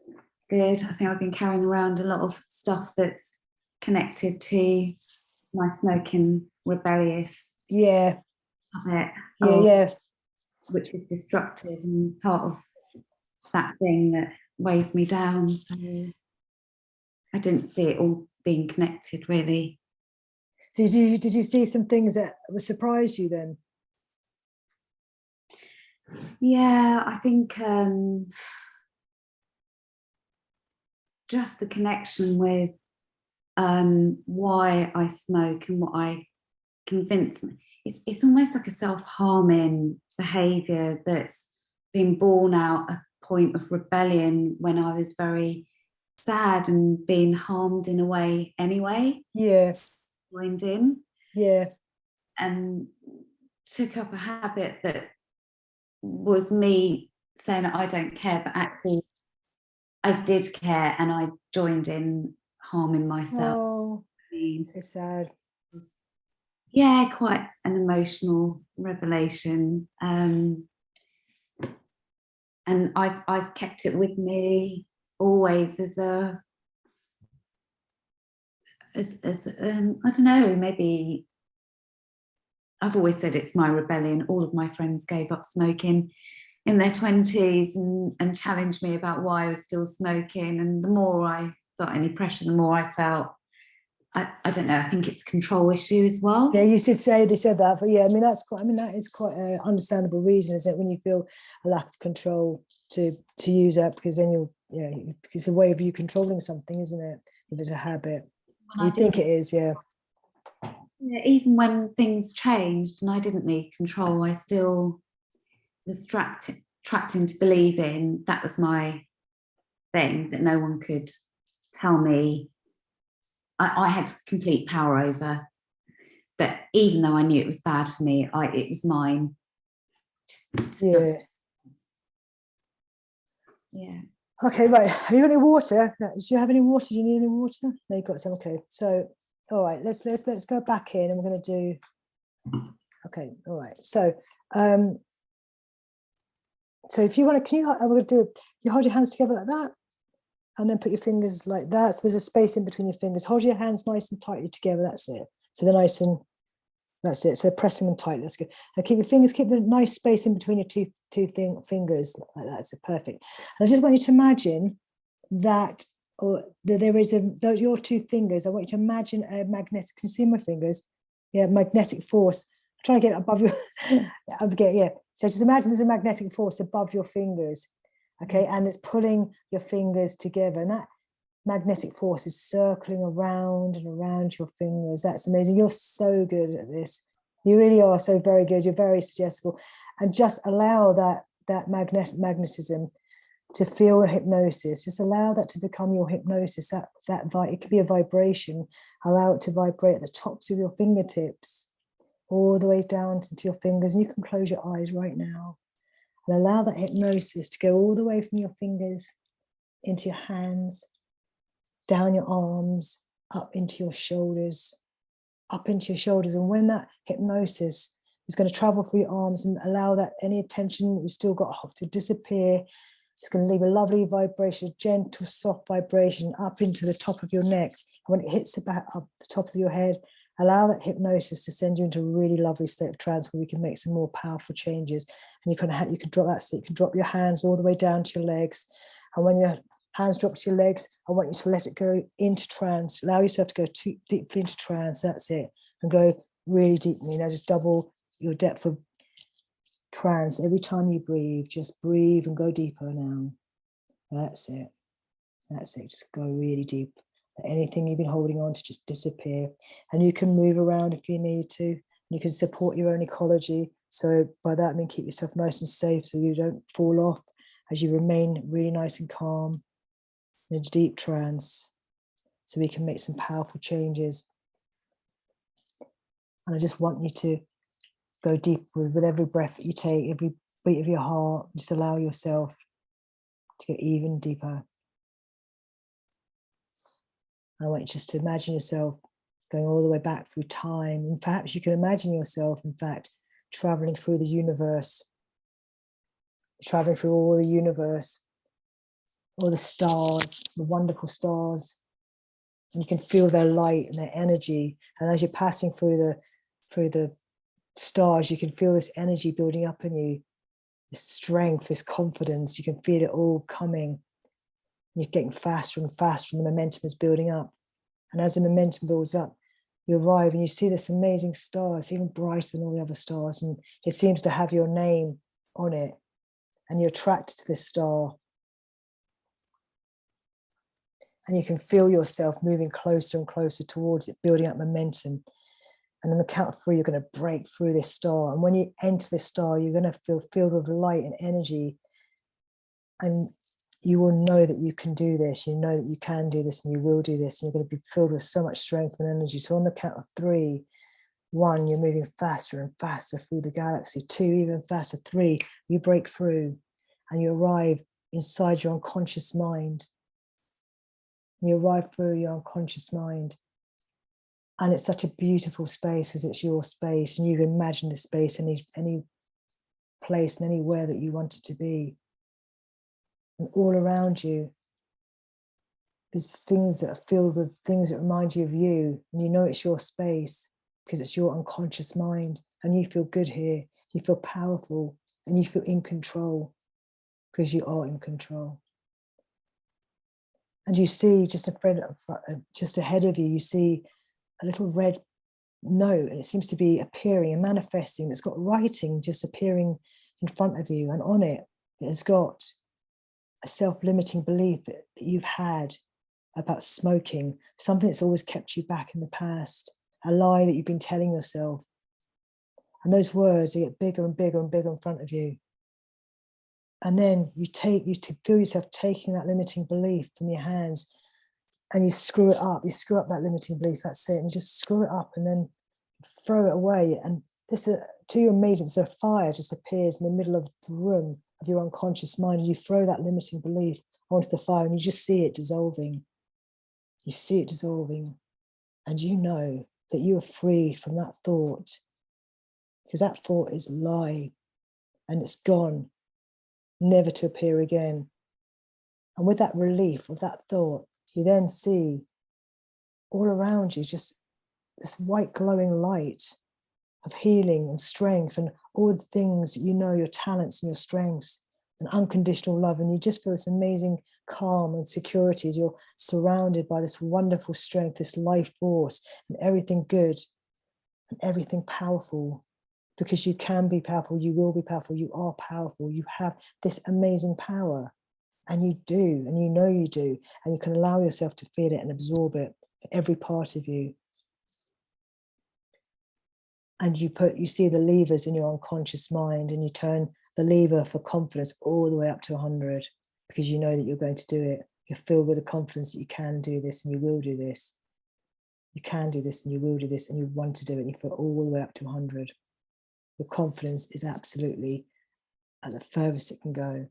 It's good. I think I've been carrying around a lot of stuff that's connected to my smoking rebellious Yeah. habit. Yeah. Which is destructive and part of that thing that weighs me down. So I didn't see it all being connected, really. So did you see some things that surprised you then? Yeah, I think just the connection with why I smoke and what I convince me. It's almost like a self-harming behaviour that's been born out a point of rebellion when I was very sad and being harmed in a way anyway. Yeah. Joined in. Yeah. And took up a habit that was me saying I don't care, but actually I did care, and I joined in harming myself. Oh, so sad. Yeah, quite an emotional revelation. And I've kept it with me always as I don't know, maybe I've always said it's my rebellion. All of my friends gave up smoking in their 20s and challenged me about why I was still smoking. And the more I felt any pressure, the more I felt, I don't know, I think it's a control issue as well. Yeah, you should say they said that, but yeah, that is quite an understandable reason, isn't it? When you feel a lack of control to use that, because then it's a way of you controlling something, isn't it? If it's a habit. You think it is, yeah. Yeah, even when things changed and I didn't need control, I still was trapped into believing that was my thing, that no one could tell me. I had complete power over. But even though I knew it was bad for me, it was mine. Yeah. Yeah. Okay, right. Have you got any water? Do you have any water? Do you need any water? No, you got some. Okay. So All right, let's go back in, and we're going to do. Okay, all right. So if you want to, I'm going to do. You hold your hands together like that, and then put your fingers like that. So there's a space in between your fingers. Hold your hands nice and tightly together. That's it. So they're nice and. That's it. So pressing them tight. That's good. And keep the nice space in between your two fingers like that. So perfect. And I just want you to imagine that, or that there is your two fingers. I want you to imagine a magnetic. Can you see my fingers? Yeah, magnetic force. I'm trying to get above your. Yeah. So just imagine there's a magnetic force above your fingers. Okay, and it's pulling your fingers together, and that magnetic force is circling around and around your fingers. That's amazing. You're so good at this. You really are so very good. You're very suggestible, and just allow that magnetism to feel hypnosis. Just allow that to become your hypnosis. It could be a vibration. Allow it to vibrate at the tops of your fingertips, all the way down into your fingers. And you can close your eyes right now and allow that hypnosis to go all the way from your fingers into your hands, down your arms, up into your shoulders, And when that hypnosis is going to travel through your arms and allow that any tension you've still got to disappear, it's going to leave a lovely vibration, a gentle, soft vibration up into the top of your neck. And when it hits about up the top of your head, allow that hypnosis to send you into a really lovely state of trance where we can make some more powerful changes. And you can drop that, so you can drop your hands all the way down to your legs. And when your hands drop to your legs, I want you to let it go into trance. Allow yourself to go too deeply into trance. That's it. And go really deeply. Now just double your depth of trance every time you breathe. Just breathe and go deeper now. That's it. That's it. Just go really deep. Let anything you've been holding on to just disappear. And you can move around if you need to. You can support your own ecology. So by that I mean keep yourself nice and safe so you don't fall off as you remain really nice and calm in a deep trance, so we can make some powerful changes. And I just want you to go deep with every breath that you take, every beat of your heart. Just allow yourself to go even deeper. I want you just to imagine yourself going all the way back through time. And perhaps you can imagine yourself, in fact, traveling through the universe, traveling through all the universe, all the stars, the wonderful stars. And you can feel their light and their energy. And as you're passing through the stars, you can feel this energy building up in you, this strength, this confidence. You can feel it all coming. You're getting faster and faster, and the momentum is building up. And as the momentum builds up, you arrive and you see this amazing star. It's even brighter than all the other stars, and it seems to have your name on it. And you're attracted to this star. And you can feel yourself moving closer and closer towards it, building up momentum. And on the count of 3, you're going to break through this star. And when you enter this star, you're going to feel filled with light and energy. And you will know that you can do this. You know that you can do this, and you will do this. And you're going to be filled with so much strength and energy. So on the count of 3, 1, you're moving faster and faster through the galaxy. 2, even faster. 3, you break through and you arrive inside your unconscious mind. You arrive through your unconscious mind. And it's such a beautiful space because it's your space, and you can imagine the space any place and anywhere that you want it to be. And all around you is things that are filled with things that remind you of you. And you know it's your space because it's your unconscious mind. And you feel good here. You feel powerful, and you feel in control because you are in control. And you see just ahead of you, you see a little red note, and it seems to be appearing and manifesting. It's got writing just appearing in front of you, and on it, it has got a self-limiting belief that you've had about smoking, something that's always kept you back in the past, a lie that you've been telling yourself. And those words, they get bigger and bigger and bigger in front of you. And then you feel yourself taking that limiting belief from your hands, and you screw it up. You screw up that limiting belief. That's it. And you just screw it up and then throw it away. And this, to your immediate, a fire just appears in the middle of the room of your unconscious mind. And you throw that limiting belief onto the fire, and you just see it dissolving. You see it dissolving. And you know that you are free from that thought, because that thought is a lie and it's gone, never to appear again. And with that relief of that thought, you then see all around you just this white glowing light of healing and strength and all the things that you know, your talents and your strengths and unconditional love. And you just feel this amazing calm and security as you're surrounded by this wonderful strength, this life force, and everything good and everything powerful. Because you can be powerful, you will be powerful, you are powerful, you have this amazing power. And you do, and you know you do, and you can allow yourself to feel it and absorb it, every part of you. And you see the levers in your unconscious mind, and you turn the lever for confidence all the way up to 100, because you know that you're going to do it. You're filled with the confidence that you can do this and you will do this. You can do this and you will do this, and you want to do it, and you feel all the way up to 100. Your confidence is absolutely at the furthest it can go.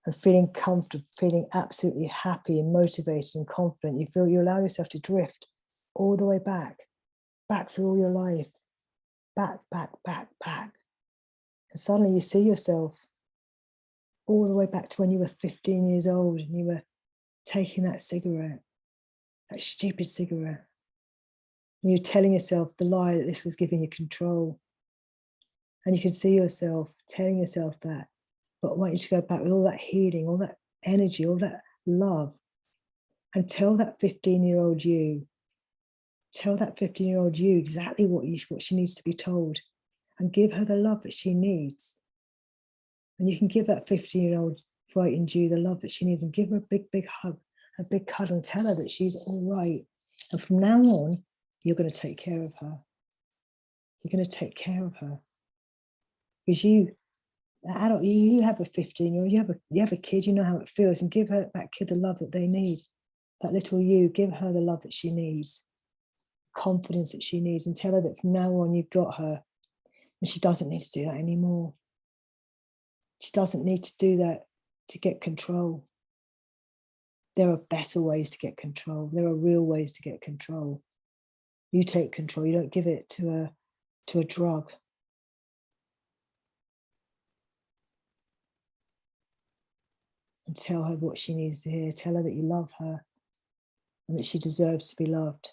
And feeling comfortable, feeling absolutely happy and motivated and confident, you allow yourself to drift all the way back through all your life, back. And suddenly you see yourself all the way back to when you were 15 years old and you were taking that cigarette, that stupid cigarette. And you're telling yourself the lie that this was giving you control. And you can see yourself telling yourself that. But I want you to go back with all that healing, all that energy, all that love, and tell that 15-year-old you, exactly what she needs to be told, and give her the love that she needs. And you can give that 15-year-old frightened you the love that she needs, and give her a big hug, a big cuddle, and tell her that she's all right. And from now on, you're going to take care of her. You're going to take care of her. Because you have a 15-year-old, you have a kid, you know how it feels, and give that kid the love that they need. That little you, give her the love that she needs, confidence that she needs, and tell her that from now on you've got her, and she doesn't need to do that anymore. She doesn't need to do that to get control. There are better ways to get control. There are real ways to get control. You take control. You don't give it to a drug. And tell her what she needs to hear. Tell her that you love her and that she deserves to be loved,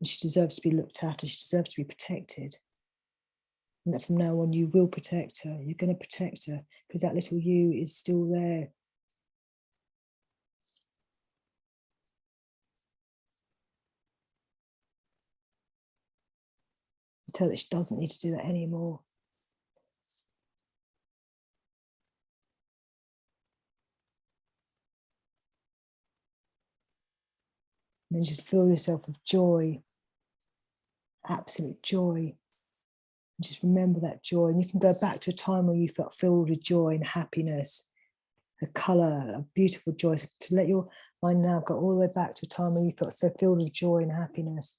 and she deserves to be looked after. She deserves to be protected. And that from now on you will protect her. You're going to protect her because that little you is still there. Tell her that she doesn't need to do that anymore. And then just fill yourself with joy, absolute joy. And just remember that joy. And you can go back to a time when you felt filled with joy and happiness, a colour, a beautiful joy. So to let your mind now go all the way back to a time when you felt so filled with joy and happiness.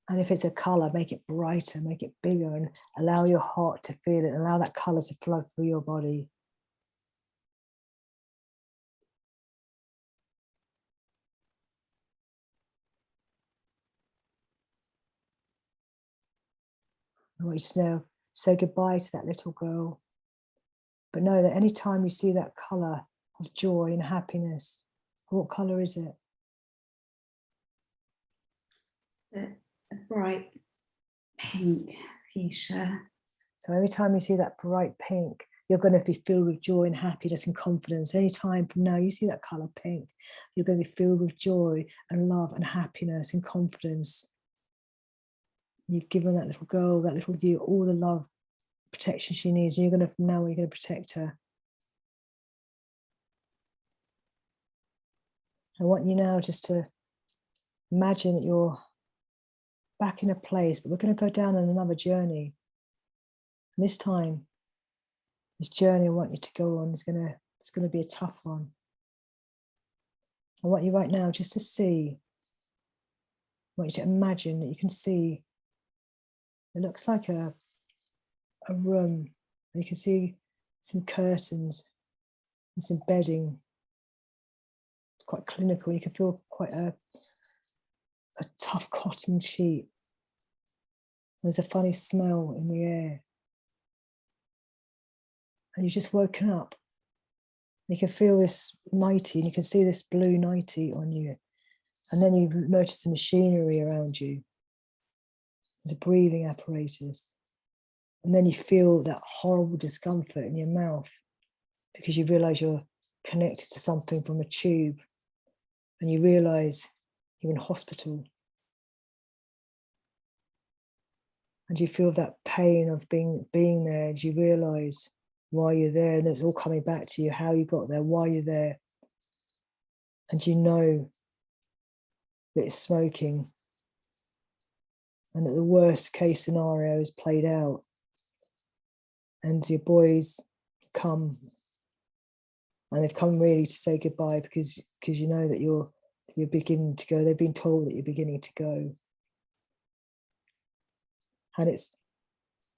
And if it's a colour, make it brighter, make it bigger, and allow your heart to feel it, and allow that colour to flow through your body. I want you to now say goodbye to that little girl. But know that any time you see that colour of joy and happiness, what colour is it? It's a bright pink fuchsia. So every time you see that bright pink, you're going to be filled with joy and happiness and confidence. Any time from now you see that colour pink, you're going to be filled with joy and love and happiness and confidence. You've given that little girl, that little you, all the love, protection she needs. And from now on, you're going to protect her. I want you now just to imagine that you're back in a place, but we're going to go down on another journey. And this time, this journey I want you to go on it's going to be a tough one. I want you right now just to see, I want you to imagine that you can see, it looks like a room, and you can see some curtains, It's embedding. It's quite clinical. You can feel quite a tough cotton sheet. There's a funny smell in the air. And you've just woken up. You can feel this nightie, and you can see this blue nightie on you. And then you notice the machinery around you. There's a breathing apparatus. And then you feel that horrible discomfort in your mouth because you realize you're connected to something from a tube, and you realize you're in hospital. And you feel that pain of being there, and you realize why you're there, and it's all coming back to you, how you got there, why you're there. And you know that it's smoking, and that the worst case scenario is played out, and your boys come, and they've come really to say goodbye because you know that you're beginning to go. They've been told that you're beginning to go. And it's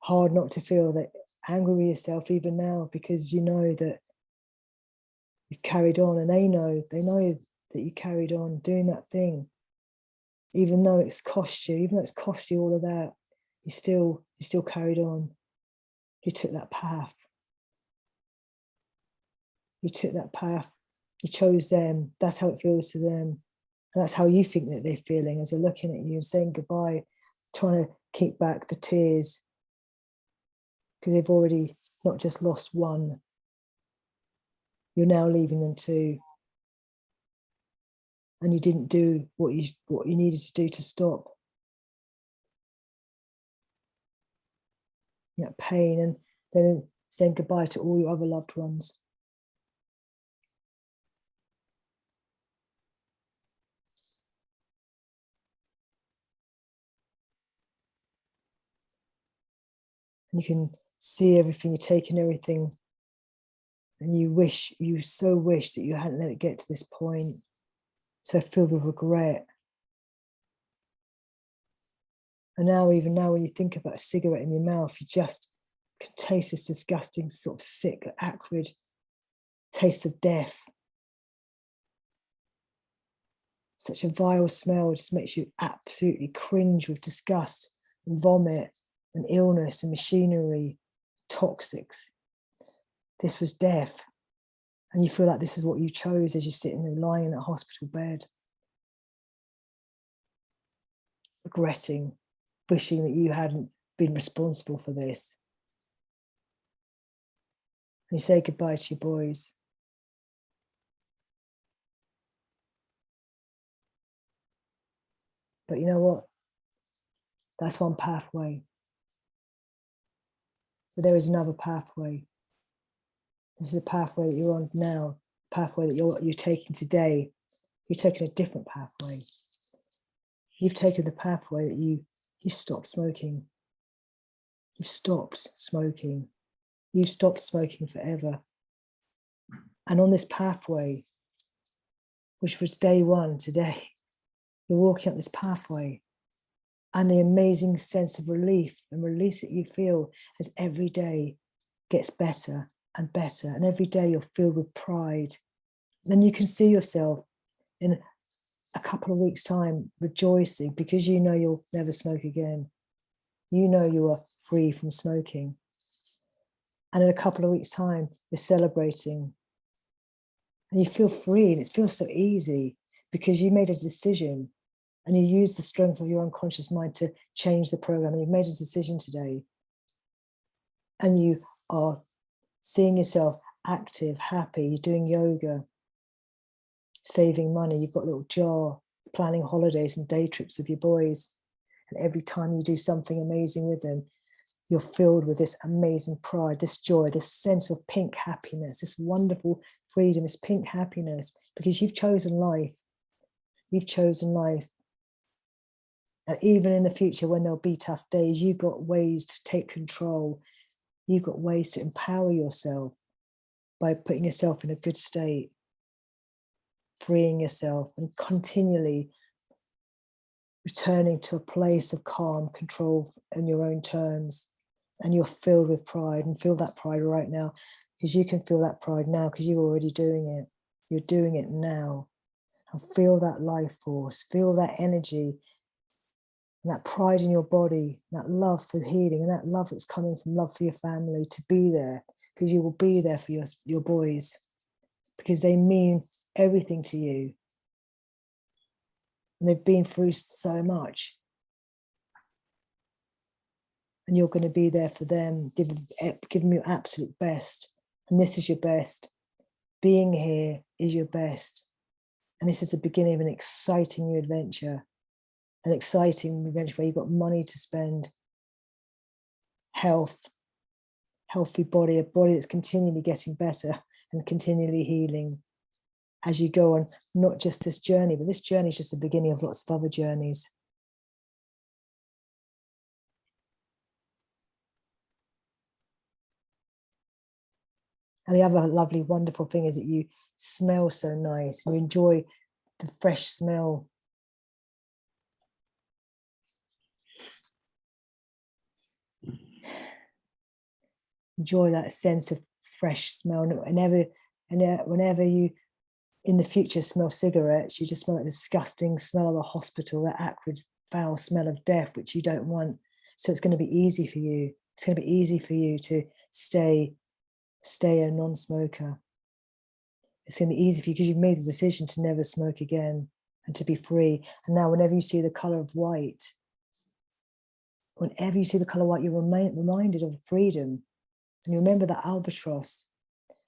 hard not to feel that angry with yourself even now, because you know that you've carried on, and they know that you carried on doing that thing. Even though it's cost you all of that, you still carried on. You took that path. You took that path. You chose them. That's how it feels to them. And that's how you think that they're feeling as they're looking at you and saying goodbye, trying to keep back the tears, because they've already not just lost one, you're now leaving them too. And you didn't do what you needed to do to stop that pain, and then saying goodbye to all your other loved ones. And you can see everything, you're taking everything, and you so wish that you hadn't let it get to this point, so filled with regret. And even now, when you think about a cigarette in your mouth, you just can taste this disgusting, sort of sick, acrid taste of death. Such a vile smell, just makes you absolutely cringe with disgust and vomit and illness and machinery, toxics. This was death. And you feel like this is what you chose as you're sitting there lying in that hospital bed, regretting, wishing that you hadn't been responsible for this. And you say goodbye to your boys. But you know what? That's one pathway. But there is another pathway. This is a pathway that you're on now, a pathway that you're taking today. You're taking a different pathway. You've taken the pathway that you stopped smoking. You stopped smoking. You stopped smoking forever. And on this pathway, which was day one today, you're walking up this pathway, and the amazing sense of relief and release that you feel as every day gets better and better, and every day you're filled with pride. Then you can see yourself in a couple of weeks' time rejoicing, because you know you'll never smoke again. You know you are free from smoking. And in a couple of weeks' time, you're celebrating. And you feel free, and it feels so easy because you made a decision, and you use the strength of your unconscious mind to change the program. And you've made a decision today. And you are seeing yourself active, happy, you're doing yoga, saving money, you've got a little jar, planning holidays and day trips with your boys. And every time you do something amazing with them, you're filled with this amazing pride, this joy, this sense of pink happiness, this wonderful freedom, this pink happiness, because you've chosen life. You've chosen life. And even in the future, when there'll be tough days, you've got ways to take control. You've got ways to empower yourself by putting yourself in a good state, freeing yourself, and continually returning to a place of calm, control on your own terms, And you're filled with pride, and feel that pride right now, because you can feel that pride now because you're already doing it. You're doing it now. And feel that life force, feel that energy, and that pride in your body, that love for healing, and that love that's coming from love for your family, to be there, because you will be there for your boys, because they mean everything to you. And they've been through so much. And you're going to be there for them, give them your absolute best. And this is your best. Being here is your best. And this is the beginning of an exciting new adventure. An exciting adventure where you've got money to spend, health, healthy body, a body that's continually getting better and continually healing as you go on, not just this journey, but this journey is just the beginning of lots of other journeys. And the other lovely, wonderful thing is that you smell so nice and you enjoy the fresh smell. Enjoy that sense of fresh smell. And whenever you, in the future, smell cigarettes, you just smell that disgusting smell of the hospital, that acrid, foul smell of death, which you don't want. So it's going to be easy for you. It's going to be easy for you to stay a non-smoker. It's going to be easy for you because you've made the decision to never smoke again and to be free. And now whenever you see the color of white, whenever you see the color white, you're reminded of freedom. And you remember that albatross,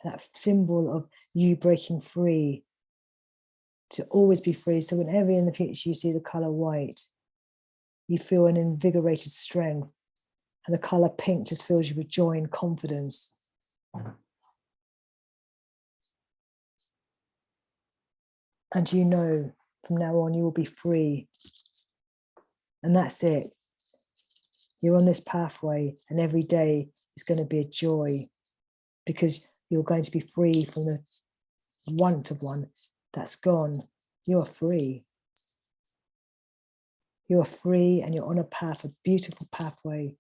that symbol of you breaking free, to always be free. So whenever in the future you see the color white, you feel an invigorated strength. And the color pink just fills you with joy and confidence. And you know from now on you will be free. And that's it. You're on this pathway, and every day is going to be a joy, because you're going to be free from the want of one. That's gone. You are free. You are free, and you're on a path, a beautiful pathway.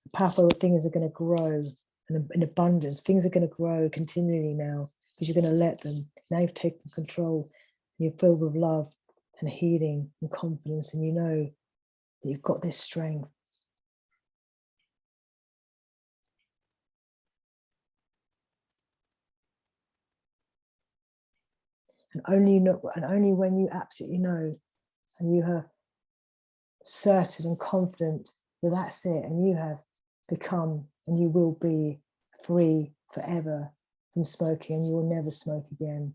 A pathway where things are going to grow in abundance. Things are going to grow continually now, because you're going to let them. Now you've taken control. You're filled with love and healing and confidence, and you know that you've got this strength. And only when you absolutely know, and you are certain and confident that that's it, and you have become and you will be free forever from smoking, and you will never smoke again.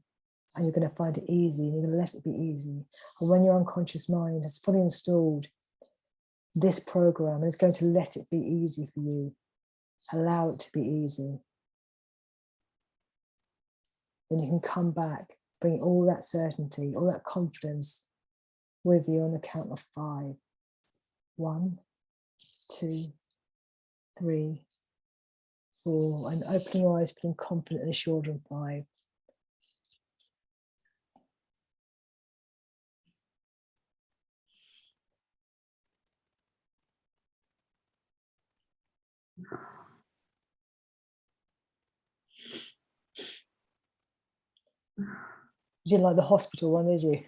And you're going to find it easy, and you're going to let it be easy. And when your unconscious mind has fully installed this program, it's going to let it be easy for you. Allow it to be easy. Then you can come back, bring all that certainty, all that confidence with you on the count of 5. 1, 2, 3, 4, and opening your eyes, feeling confident and assured on 5. You didn't like the hospital one, did you?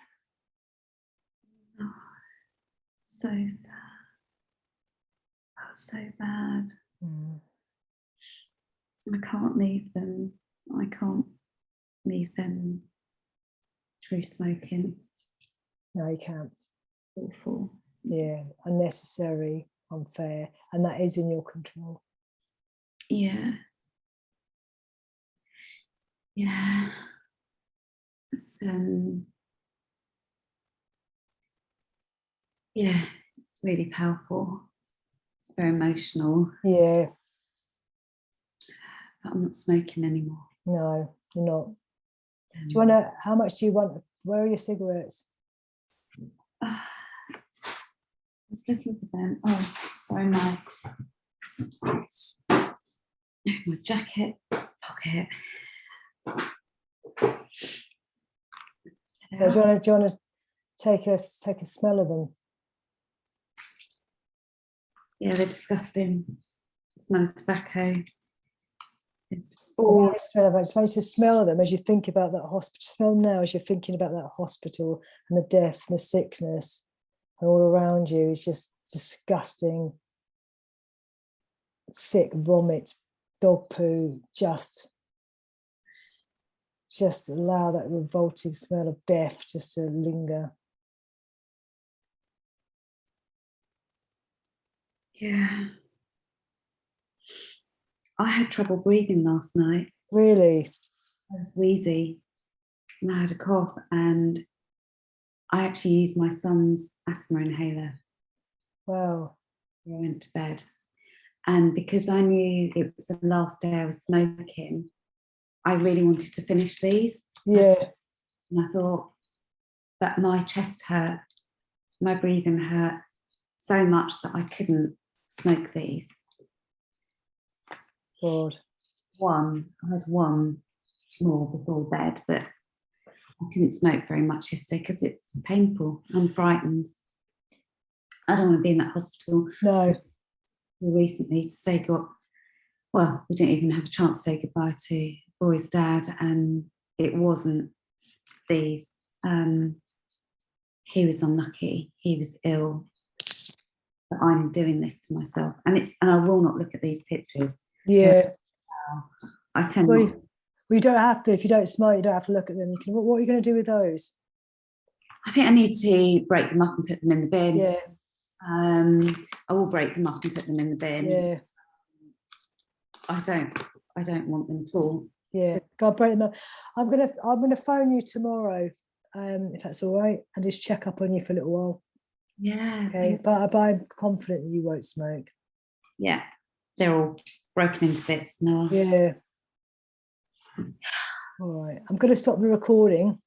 Oh, so sad. Felt so bad. I can't leave them. I can't leave them through smoking. No, you can't. Awful. Yeah, unnecessary, unfair, and that is in your control. Yeah. Yeah. It's, yeah, it's really powerful. It's very emotional. Yeah. But I'm not smoking anymore. No, you're not. Do you want to, how much do you want? Where are your cigarettes? I was looking for them. Oh, sorry, my jacket pocket. So do you want to take a smell of them? Yeah, they're disgusting. The smell of tobacco. It's I all just want you to smell them as you think about that hospital. Smell now as you're thinking about that hospital and the death and the sickness and all around you. It's just disgusting, sick vomit, dog poo. Just allow that revolting smell of death just to linger. yeah. I had trouble breathing last night. Really? I was wheezy and I had a cough, and I actually used my son's asthma inhaler Wow. before I went to bed. And because I knew it was the last day I was smoking, I really wanted to finish these. Yeah. And I thought that my chest hurt, my breathing hurt so much that I couldn't smoke these. God. I had one more before bed, but I couldn't smoke very much yesterday because it's painful. I'm frightened. I don't want to be in that hospital. No. Recently to say goodbye. Well, we didn't even have a chance to say goodbye to Roy's dad, and it wasn't these. He was unlucky. He was ill. But I'm doing this to myself, and I will not look at these pictures. Yeah. I tend Well, not. you don't have to. If you don't smoke, you don't have to look at them. You can. What are you going to do with those? I think I need to break them up and put them in the bin. Yeah. I will break them up and put them in the bin. Yeah. I don't want them at all. Yeah. Go on, break them up. I'm gonna phone you tomorrow, if that's all right, and just check up on you for a little while. Yeah. Okay. But I'm confident that you won't smoke. Yeah. They're all broken into bits now. Yeah. All right. I'm going to stop the recording,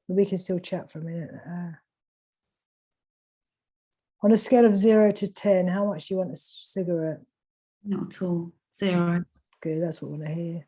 but we can still chat for a minute. On a scale of 0 to 10, how much do you want a cigarette? Not at all. 0. Good. That's what I want to hear.